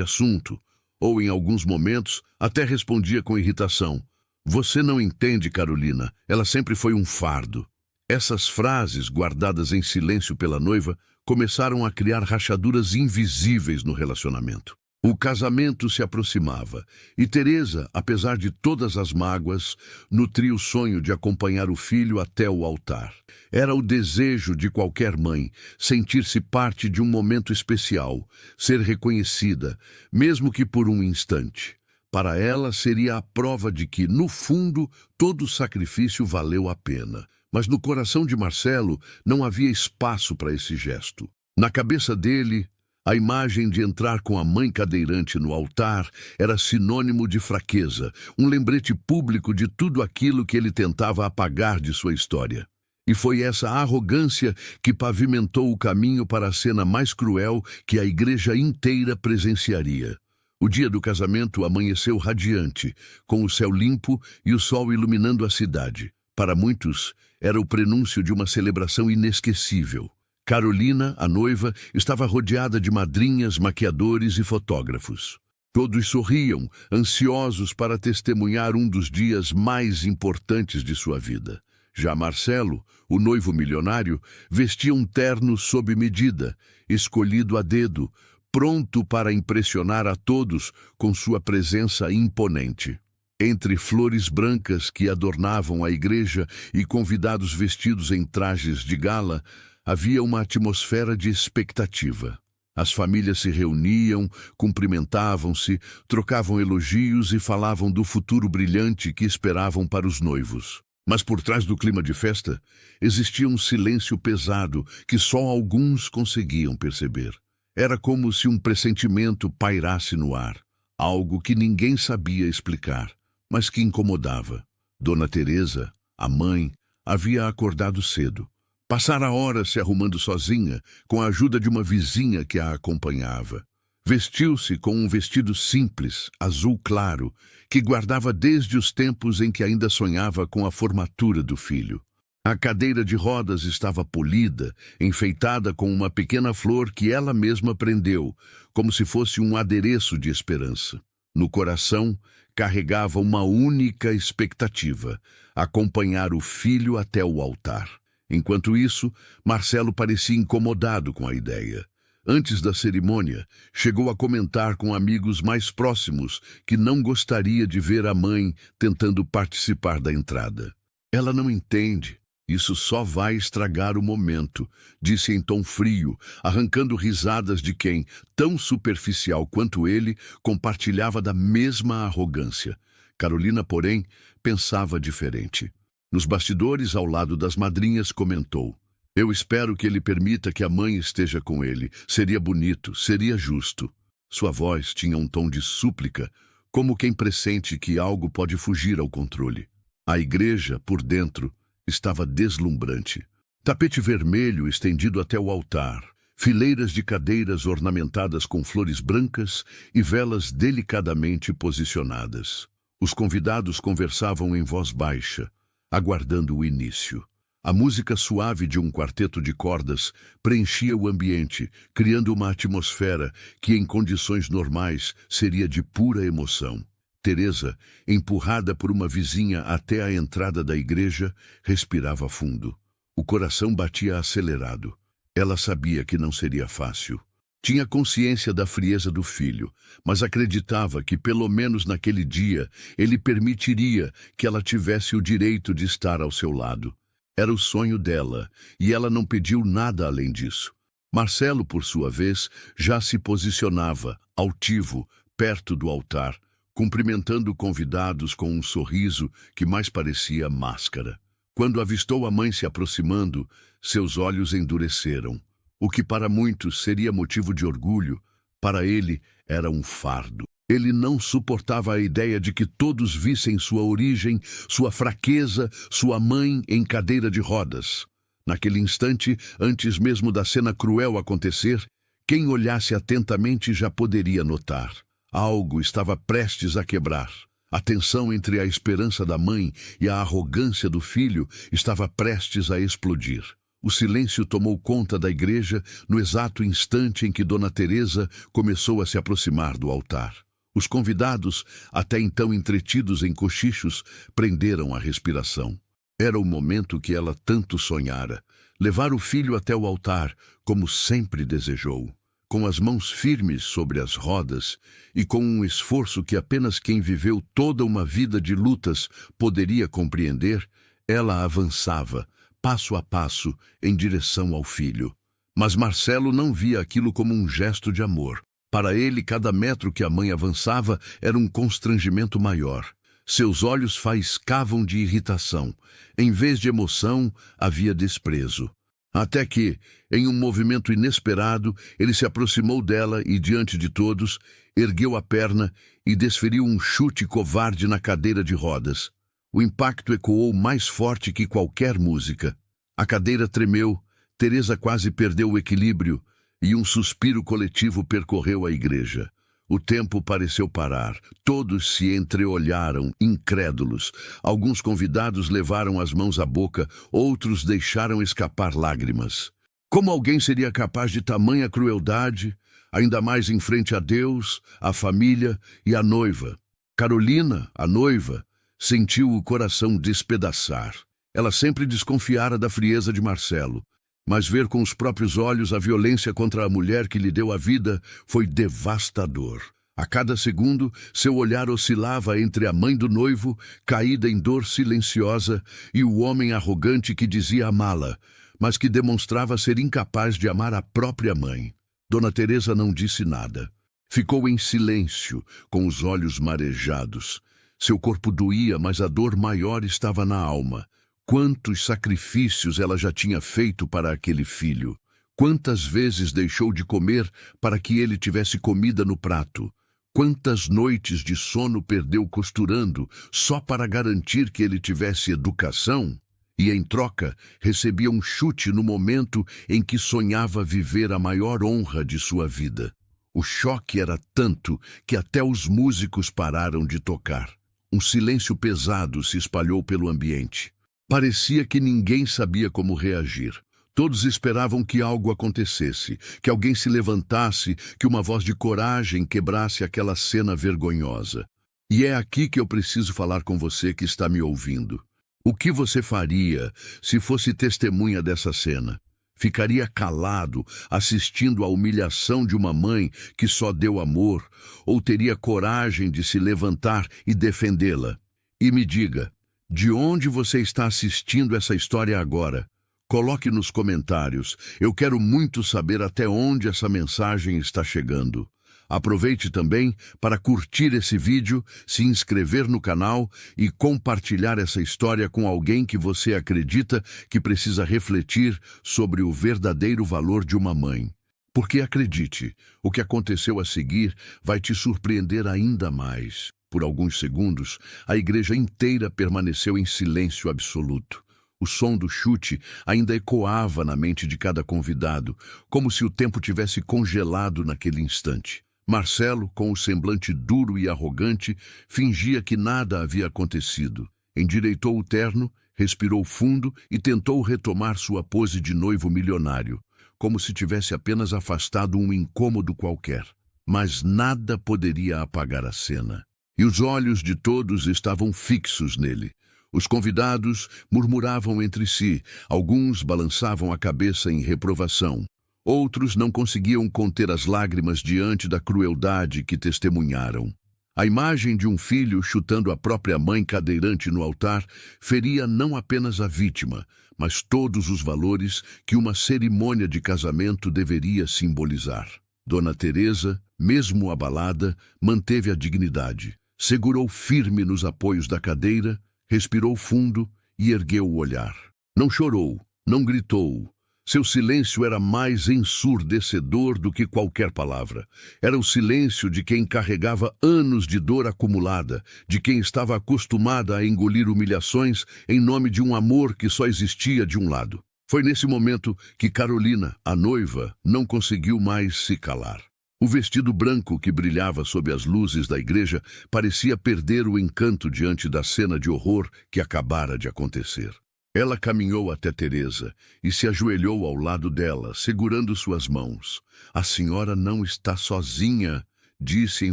assunto, ou, em alguns momentos, até respondia com irritação: "Você não entende, Carolina, ela sempre foi um fardo." Essas frases, guardadas em silêncio pela noiva, começaram a criar rachaduras invisíveis no relacionamento. O casamento se aproximava, e Teresa, apesar de todas as mágoas, nutria o sonho de acompanhar o filho até o altar. Era o desejo de qualquer mãe, sentir-se parte de um momento especial, ser reconhecida, mesmo que por um instante. Para ela seria a prova de que, no fundo, todo sacrifício valeu a pena. Mas no coração de Marcelo não havia espaço para esse gesto. Na cabeça dele, a imagem de entrar com a mãe cadeirante no altar era sinônimo de fraqueza, um lembrete público de tudo aquilo que ele tentava apagar de sua história. E foi essa arrogância que pavimentou o caminho para a cena mais cruel que a igreja inteira presenciaria. O dia do casamento amanheceu radiante, com o céu limpo e o sol iluminando a cidade. Para muitos, era o prenúncio de uma celebração inesquecível. Carolina, a noiva, estava rodeada de madrinhas, maquiadores e fotógrafos. Todos sorriam, ansiosos para testemunhar um dos dias mais importantes de sua vida. Já Marcelo, o noivo milionário, vestia um terno sob medida, escolhido a dedo, pronto para impressionar a todos com sua presença imponente. Entre flores brancas que adornavam a igreja e convidados vestidos em trajes de gala, havia uma atmosfera de expectativa. As famílias se reuniam, cumprimentavam-se, trocavam elogios e falavam do futuro brilhante que esperavam para os noivos. Mas por trás do clima de festa, existia um silêncio pesado que só alguns conseguiam perceber. Era como se um pressentimento pairasse no ar, algo que ninguém sabia explicar, mas que incomodava. Dona Teresa, a mãe, havia acordado cedo. Passara horas se arrumando sozinha, com a ajuda de uma vizinha que a acompanhava. Vestiu-se com um vestido simples, azul claro, que guardava desde os tempos em que ainda sonhava com a formatura do filho. A cadeira de rodas estava polida, enfeitada com uma pequena flor que ela mesma prendeu, como se fosse um adereço de esperança. No coração, carregava uma única expectativa: acompanhar o filho até o altar. Enquanto isso, Marcelo parecia incomodado com a ideia. Antes da cerimônia, chegou a comentar com amigos mais próximos que não gostaria de ver a mãe tentando participar da entrada. "Ela não entende. Isso só vai estragar o momento", disse em tom frio, arrancando risadas de quem, tão superficial quanto ele, compartilhava da mesma arrogância. Carolina, porém, pensava diferente. Nos bastidores, ao lado das madrinhas, comentou: Eu espero que ele permita que a mãe esteja com ele. Seria bonito, seria justo. Sua voz tinha um tom de súplica, como quem pressente que algo pode fugir ao controle. A igreja, por dentro, estava deslumbrante. Tapete vermelho estendido até o altar, fileiras de cadeiras ornamentadas com flores brancas e velas delicadamente posicionadas. Os convidados conversavam em voz baixa, aguardando o início. A música suave de um quarteto de cordas preenchia o ambiente, criando uma atmosfera que, em condições normais, seria de pura emoção. Teresa, empurrada por uma vizinha até a entrada da igreja, respirava fundo. O coração batia acelerado. Ela sabia que não seria fácil. Tinha consciência da frieza do filho, mas acreditava que, pelo menos naquele dia, ele permitiria que ela tivesse o direito de estar ao seu lado. Era o sonho dela, e ela não pediu nada além disso. Marcelo, por sua vez, já se posicionava, altivo, perto do altar, cumprimentando convidados com um sorriso que mais parecia máscara. Quando avistou a mãe se aproximando, seus olhos endureceram. O que para muitos seria motivo de orgulho, para ele era um fardo. Ele não suportava a ideia de que todos vissem sua origem, sua fraqueza, sua mãe em cadeira de rodas. Naquele instante, antes mesmo da cena cruel acontecer, quem olhasse atentamente já poderia notar. Algo estava prestes a quebrar. A tensão entre a esperança da mãe e a arrogância do filho estava prestes a explodir. O silêncio tomou conta da igreja no exato instante em que Dona Teresa começou a se aproximar do altar. Os convidados, até então entretidos em cochichos, prenderam a respiração. Era o momento que ela tanto sonhara, levar o filho até o altar, como sempre desejou. Com as mãos firmes sobre as rodas e com um esforço que apenas quem viveu toda uma vida de lutas poderia compreender, ela avançava, passo a passo, em direção ao filho. Mas Marcelo não via aquilo como um gesto de amor. Para ele, cada metro que a mãe avançava era um constrangimento maior. Seus olhos faiscavam de irritação. Em vez de emoção, havia desprezo. Até que, em um movimento inesperado, ele se aproximou dela e, diante de todos, ergueu a perna e desferiu um chute covarde na cadeira de rodas. O impacto ecoou mais forte que qualquer música. A cadeira tremeu, Teresa quase perdeu o equilíbrio e um suspiro coletivo percorreu a igreja. O tempo pareceu parar. Todos se entreolharam, incrédulos. Alguns convidados levaram as mãos à boca, outros deixaram escapar lágrimas. Como alguém seria capaz de tamanha crueldade, ainda mais em frente a Deus, a família e a noiva? Carolina, a noiva, sentiu o coração despedaçar. Ela sempre desconfiara da frieza de Marcelo, mas ver com os próprios olhos a violência contra a mulher que lhe deu a vida foi devastador. A cada segundo, seu olhar oscilava entre a mãe do noivo, caída em dor silenciosa, e o homem arrogante que dizia amá-la, mas que demonstrava ser incapaz de amar a própria mãe. Dona Teresa não disse nada. Ficou em silêncio, com os olhos marejados. Seu corpo doía, mas a dor maior estava na alma. Quantos sacrifícios ela já tinha feito para aquele filho? Quantas vezes deixou de comer para que ele tivesse comida no prato? Quantas noites de sono perdeu costurando só para garantir que ele tivesse educação? E, em troca, recebia um chute no momento em que sonhava viver a maior honra de sua vida. O choque era tanto que até os músicos pararam de tocar. Um silêncio pesado se espalhou pelo ambiente. Parecia que ninguém sabia como reagir. Todos esperavam que algo acontecesse, que alguém se levantasse, que uma voz de coragem quebrasse aquela cena vergonhosa. E é aqui que eu preciso falar com você que está me ouvindo. O que você faria se fosse testemunha dessa cena? Ficaria calado, assistindo à humilhação de uma mãe que só deu amor, ou teria coragem de se levantar e defendê-la? E me diga, de onde você está assistindo essa história agora? Coloque nos comentários. Eu quero muito saber até onde essa mensagem está chegando. Aproveite também para curtir esse vídeo, se inscrever no canal e compartilhar essa história com alguém que você acredita que precisa refletir sobre o verdadeiro valor de uma mãe. Porque acredite, o que aconteceu a seguir vai te surpreender ainda mais. Por alguns segundos, a igreja inteira permaneceu em silêncio absoluto. O som do chute ainda ecoava na mente de cada convidado, como se o tempo tivesse congelado naquele instante. Marcelo, com o semblante duro e arrogante, fingia que nada havia acontecido. Endireitou o terno, respirou fundo e tentou retomar sua pose de noivo milionário, como se tivesse apenas afastado um incômodo qualquer. Mas nada poderia apagar a cena. E os olhos de todos estavam fixos nele. Os convidados murmuravam entre si, alguns balançavam a cabeça em reprovação. Outros não conseguiam conter as lágrimas diante da crueldade que testemunharam. A imagem de um filho chutando a própria mãe cadeirante no altar feria não apenas a vítima, mas todos os valores que uma cerimônia de casamento deveria simbolizar. Dona Teresa, mesmo abalada, manteve a dignidade. Segurou firme nos apoios da cadeira, respirou fundo e ergueu o olhar. Não chorou, não gritou. Seu silêncio era mais ensurdecedor do que qualquer palavra. Era o silêncio de quem carregava anos de dor acumulada, de quem estava acostumada a engolir humilhações em nome de um amor que só existia de um lado. Foi nesse momento que Carolina, a noiva, não conseguiu mais se calar. O vestido branco que brilhava sob as luzes da igreja parecia perder o encanto diante da cena de horror que acabara de acontecer. Ela caminhou até Teresa e se ajoelhou ao lado dela, segurando suas mãos. "A senhora não está sozinha", disse em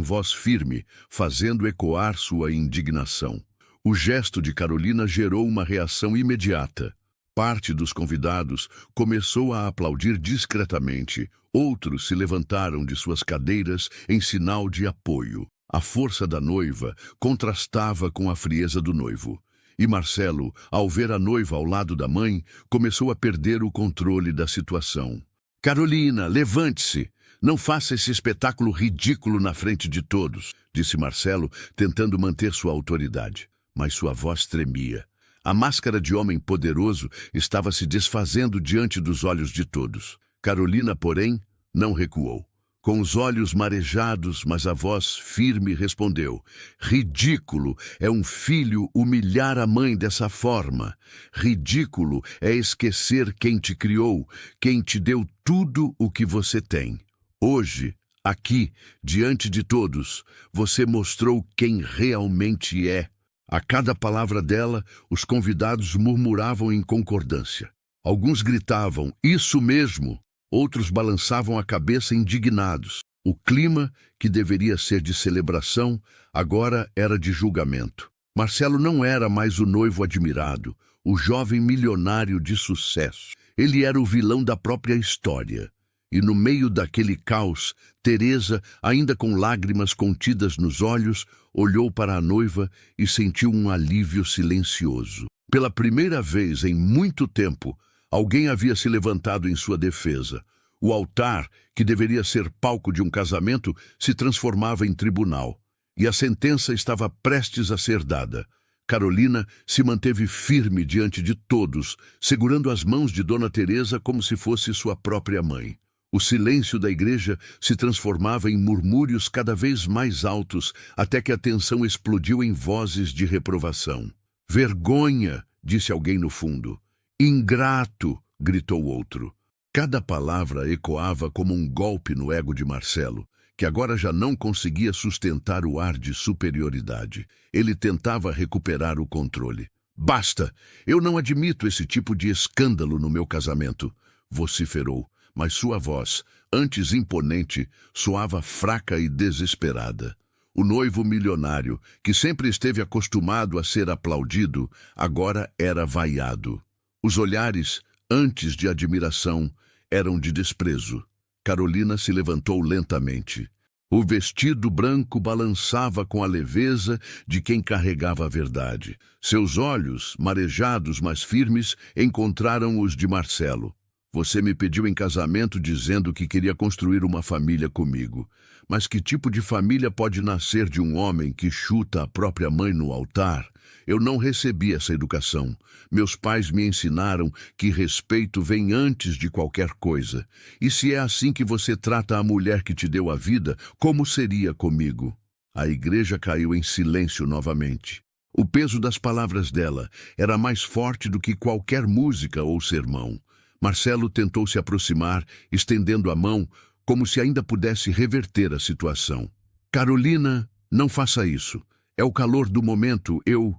voz firme, fazendo ecoar sua indignação. O gesto de Carolina gerou uma reação imediata. Parte dos convidados começou a aplaudir discretamente. Outros se levantaram de suas cadeiras em sinal de apoio. A força da noiva contrastava com a frieza do noivo. E Marcelo, ao ver a noiva ao lado da mãe, começou a perder o controle da situação. "Carolina, levante-se! Não faça esse espetáculo ridículo na frente de todos", disse Marcelo, tentando manter sua autoridade. Mas sua voz tremia. A máscara de homem poderoso estava se desfazendo diante dos olhos de todos. Carolina, porém, não recuou. Com os olhos marejados, mas a voz firme, respondeu: "Ridículo é um filho humilhar a mãe dessa forma. Ridículo é esquecer quem te criou, quem te deu tudo o que você tem. Hoje, aqui, diante de todos, você mostrou quem realmente é." A cada palavra dela, os convidados murmuravam em concordância. Alguns gritavam: "Isso mesmo!" Outros balançavam a cabeça indignados. O clima, que deveria ser de celebração, agora era de julgamento. Marcelo não era mais o noivo admirado, o jovem milionário de sucesso. Ele era o vilão da própria história. E no meio daquele caos, Teresa, ainda com lágrimas contidas nos olhos, olhou para a noiva e sentiu um alívio silencioso. Pela primeira vez em muito tempo, alguém havia se levantado em sua defesa. O altar, que deveria ser palco de um casamento, se transformava em tribunal. E a sentença estava prestes a ser dada. Carolina se manteve firme diante de todos, segurando as mãos de Dona Teresa como se fosse sua própria mãe. O silêncio da igreja se transformava em murmúrios cada vez mais altos, até que a tensão explodiu em vozes de reprovação. "Vergonha!", disse alguém no fundo. "Ingrato!", gritou outro. Cada palavra ecoava como um golpe no ego de Marcelo, que agora já não conseguia sustentar o ar de superioridade. Ele tentava recuperar o controle. "Basta! Eu não admito esse tipo de escândalo no meu casamento", vociferou, mas sua voz, antes imponente, soava fraca e desesperada. O noivo milionário, que sempre esteve acostumado a ser aplaudido, agora era vaiado. Os olhares, antes de admiração, eram de desprezo. Carolina se levantou lentamente. O vestido branco balançava com a leveza de quem carregava a verdade. Seus olhos, marejados mas firmes, encontraram os de Marcelo. Você me pediu em casamento dizendo que queria construir uma família comigo. Mas que tipo de família pode nascer de um homem que chuta a própria mãe no altar? Eu não recebi essa educação. Meus pais me ensinaram que respeito vem antes de qualquer coisa. E se é assim que você trata a mulher que te deu a vida, como seria comigo? A igreja caiu em silêncio novamente. O peso das palavras dela era mais forte do que qualquer música ou sermão. Marcelo tentou se aproximar, estendendo a mão, como se ainda pudesse reverter a situação. Carolina, não faça isso. É o calor do momento, eu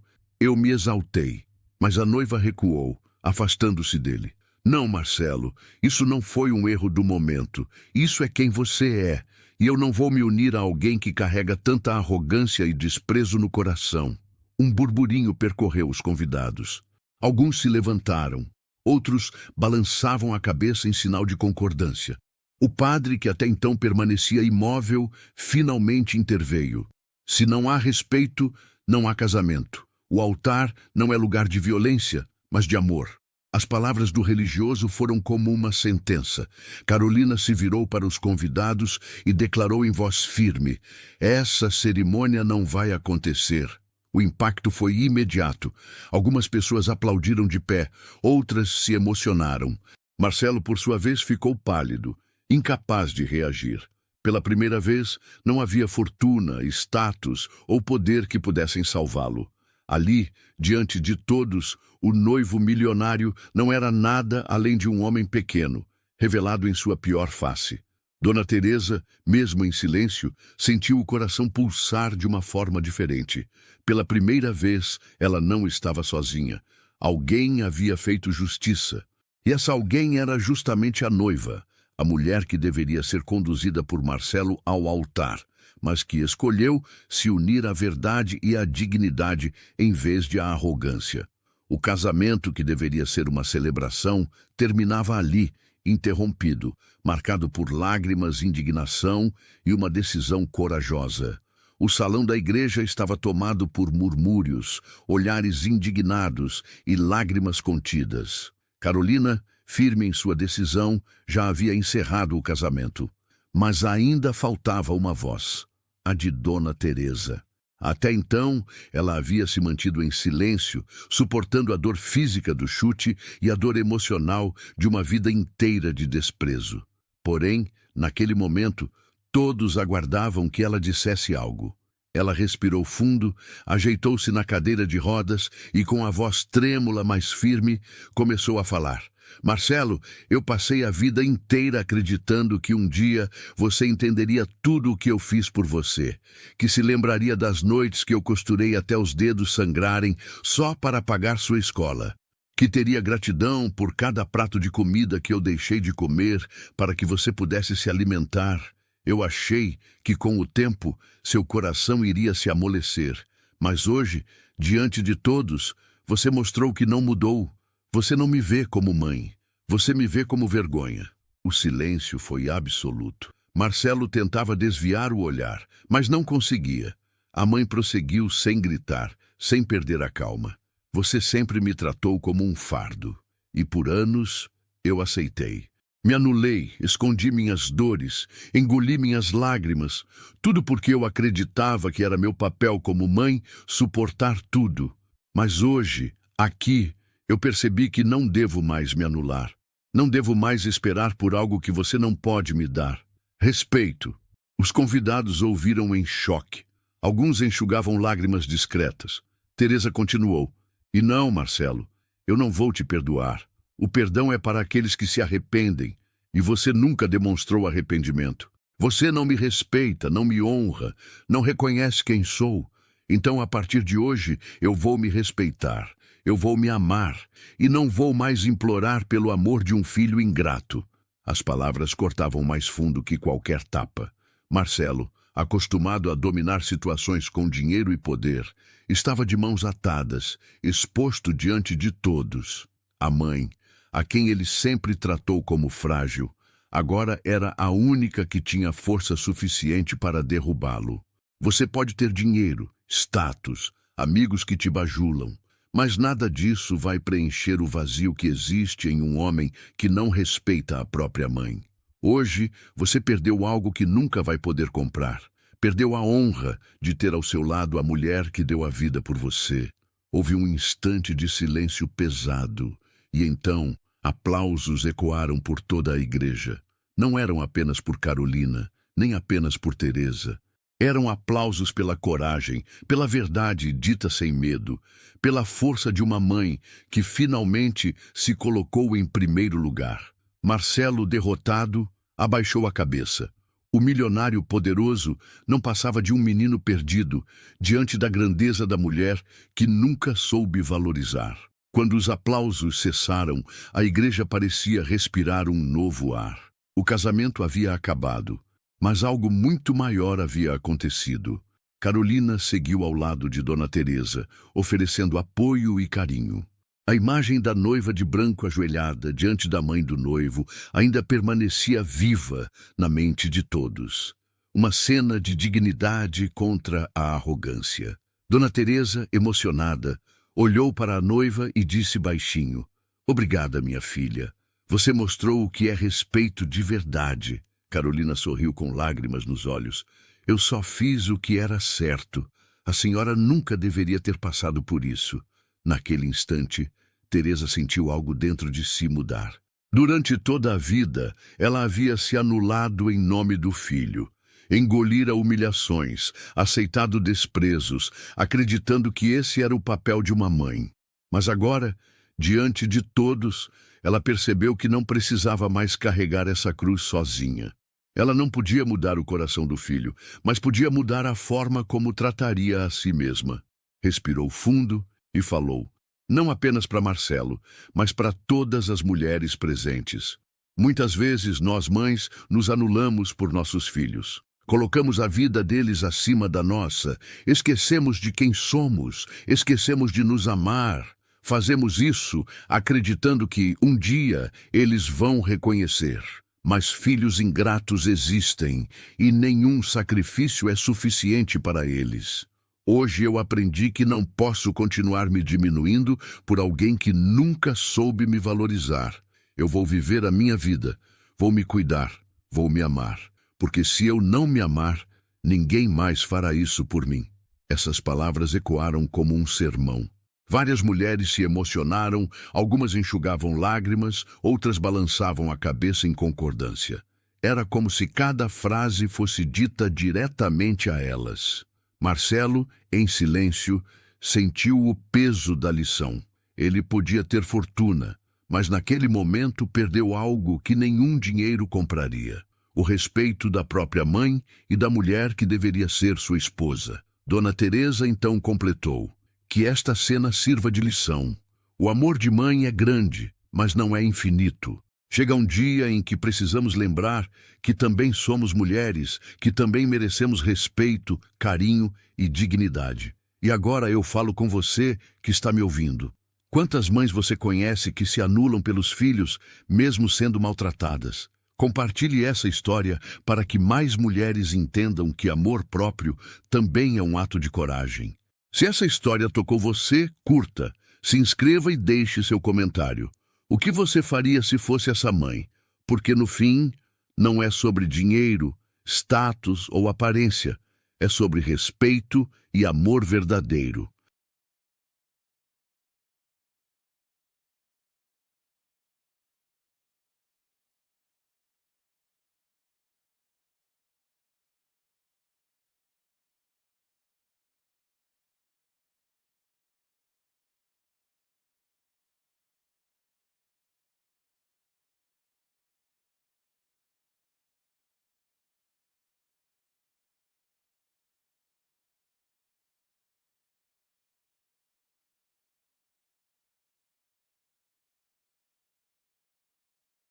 me exaltei. Mas a noiva recuou, afastando-se dele. Não, Marcelo, isso não foi um erro do momento. Isso é quem você é. E eu não vou me unir a alguém que carrega tanta arrogância e desprezo no coração. Um burburinho percorreu os convidados. Alguns se levantaram. Outros balançavam a cabeça em sinal de concordância. O padre, que até então permanecia imóvel, finalmente interveio. Se não há respeito, não há casamento. O altar não é lugar de violência, mas de amor. As palavras do religioso foram como uma sentença. Carolina se virou para os convidados e declarou em voz firme: essa cerimônia não vai acontecer. O impacto foi imediato. Algumas pessoas aplaudiram de pé, outras se emocionaram. Marcelo, por sua vez, ficou pálido, incapaz de reagir. Pela primeira vez, não havia fortuna, status ou poder que pudessem salvá-lo. Ali, diante de todos, o noivo milionário não era nada além de um homem pequeno, revelado em sua pior face. Dona Teresa, mesmo em silêncio, sentiu o coração pulsar de uma forma diferente. Pela primeira vez, ela não estava sozinha. Alguém havia feito justiça. E essa alguém era justamente a noiva, a mulher que deveria ser conduzida por Marcelo ao altar, mas que escolheu se unir à verdade e à dignidade em vez de à arrogância. O casamento, que deveria ser uma celebração, terminava ali, interrompido, marcado por lágrimas, indignação e uma decisão corajosa. O salão da igreja estava tomado por murmúrios, olhares indignados e lágrimas contidas. Carolina, firme em sua decisão, já havia encerrado o casamento. Mas ainda faltava uma voz, a de Dona Teresa. Até então, ela havia se mantido em silêncio, suportando a dor física do chute e a dor emocional de uma vida inteira de desprezo. Porém, naquele momento, todos aguardavam que ela dissesse algo. Ela respirou fundo, ajeitou-se na cadeira de rodas e, com a voz trêmula, mas firme, começou a falar. Marcelo, eu passei a vida inteira acreditando que um dia você entenderia tudo o que eu fiz por você, que se lembraria das noites que eu costurei até os dedos sangrarem só para pagar sua escola, que teria gratidão por cada prato de comida que eu deixei de comer para que você pudesse se alimentar. Eu achei que com o tempo seu coração iria se amolecer, mas hoje, diante de todos, você mostrou que não mudou. Você não me vê como mãe, você me vê como vergonha. O silêncio foi absoluto. Marcelo tentava desviar o olhar, mas não conseguia. A mãe prosseguiu sem gritar, sem perder a calma. Você sempre me tratou como um fardo, e por anos eu aceitei. Me anulei, escondi minhas dores, engoli minhas lágrimas, tudo porque eu acreditava que era meu papel como mãe suportar tudo. Mas hoje, aqui, eu percebi que não devo mais me anular. Não devo mais esperar por algo que você não pode me dar. Respeito. Os convidados ouviram em choque. Alguns enxugavam lágrimas discretas. Teresa continuou. E não, Marcelo, eu não vou te perdoar. O perdão é para aqueles que se arrependem. E você nunca demonstrou arrependimento. Você não me respeita, não me honra, não reconhece quem sou. Então, a partir de hoje, eu vou me respeitar. Eu vou me amar e não vou mais implorar pelo amor de um filho ingrato. As palavras cortavam mais fundo que qualquer tapa. Marcelo, acostumado a dominar situações com dinheiro e poder, estava de mãos atadas, exposto diante de todos. A mãe, a quem ele sempre tratou como frágil, agora era a única que tinha força suficiente para derrubá-lo. Você pode ter dinheiro, status, amigos que te bajulam, Mas nada disso vai preencher o vazio que existe em um homem que não respeita a própria mãe. Hoje, você perdeu algo que nunca vai poder comprar. Perdeu a honra de ter ao seu lado a mulher que deu a vida por você. Houve um instante de silêncio pesado, e então aplausos ecoaram por toda a igreja. Não eram apenas por Carolina, nem apenas por Teresa. Eram aplausos pela coragem, pela verdade dita sem medo, pela força de uma mãe que finalmente se colocou em primeiro lugar. Marcelo, derrotado, abaixou a cabeça. O milionário poderoso não passava de um menino perdido diante da grandeza da mulher que nunca soube valorizar. Quando os aplausos cessaram, a igreja parecia respirar um novo ar. O casamento havia acabado, mas algo muito maior havia acontecido. Carolina seguiu ao lado de Dona Teresa, oferecendo apoio e carinho. A imagem da noiva de branco ajoelhada diante da mãe do noivo ainda permanecia viva na mente de todos. Uma cena de dignidade contra a arrogância. Dona Teresa, emocionada, olhou para a noiva e disse baixinho: "Obrigada, minha filha. Você mostrou o que é respeito de verdade." Carolina sorriu com lágrimas nos olhos. "Eu só fiz o que era certo. A senhora nunca deveria ter passado por isso." Naquele instante, Teresa sentiu algo dentro de si mudar. Durante toda a vida, ela havia se anulado em nome do filho. Engolira humilhações, aceitado desprezos, acreditando que esse era o papel de uma mãe. Mas agora, diante de todos, ela percebeu que não precisava mais carregar essa cruz sozinha. Ela não podia mudar o coração do filho, mas podia mudar a forma como trataria a si mesma. Respirou fundo e falou, não apenas para Marcelo, mas para todas as mulheres presentes. Muitas vezes nós, mães, nos anulamos por nossos filhos. Colocamos a vida deles acima da nossa, esquecemos de quem somos, esquecemos de nos amar. Fazemos isso acreditando que um dia eles vão reconhecer. Mas filhos ingratos existem e nenhum sacrifício é suficiente para eles. Hoje eu aprendi que não posso continuar me diminuindo por alguém que nunca soube me valorizar. Eu vou viver a minha vida, vou me cuidar, vou me amar. Porque se eu não me amar, ninguém mais fará isso por mim. Essas palavras ecoaram como um sermão. Várias mulheres se emocionaram, algumas enxugavam lágrimas, outras balançavam a cabeça em concordância. Era como se cada frase fosse dita diretamente a elas. Marcelo, em silêncio, sentiu o peso da lição. Ele podia ter fortuna, mas naquele momento perdeu algo que nenhum dinheiro compraria. O respeito da própria mãe e da mulher que deveria ser sua esposa. Dona Teresa então completou: que esta cena sirva de lição. O amor de mãe é grande, mas não é infinito. Chega um dia em que precisamos lembrar que também somos mulheres, que também merecemos respeito, carinho e dignidade. E agora eu falo com você que está me ouvindo. Quantas mães você conhece que se anulam pelos filhos, mesmo sendo maltratadas? Compartilhe essa história para que mais mulheres entendam que amor próprio também é um ato de coragem. Se essa história tocou você, curta, se inscreva e deixe seu comentário. O que você faria se fosse essa mãe? Porque no fim, não é sobre dinheiro, status ou aparência. É sobre respeito e amor verdadeiro.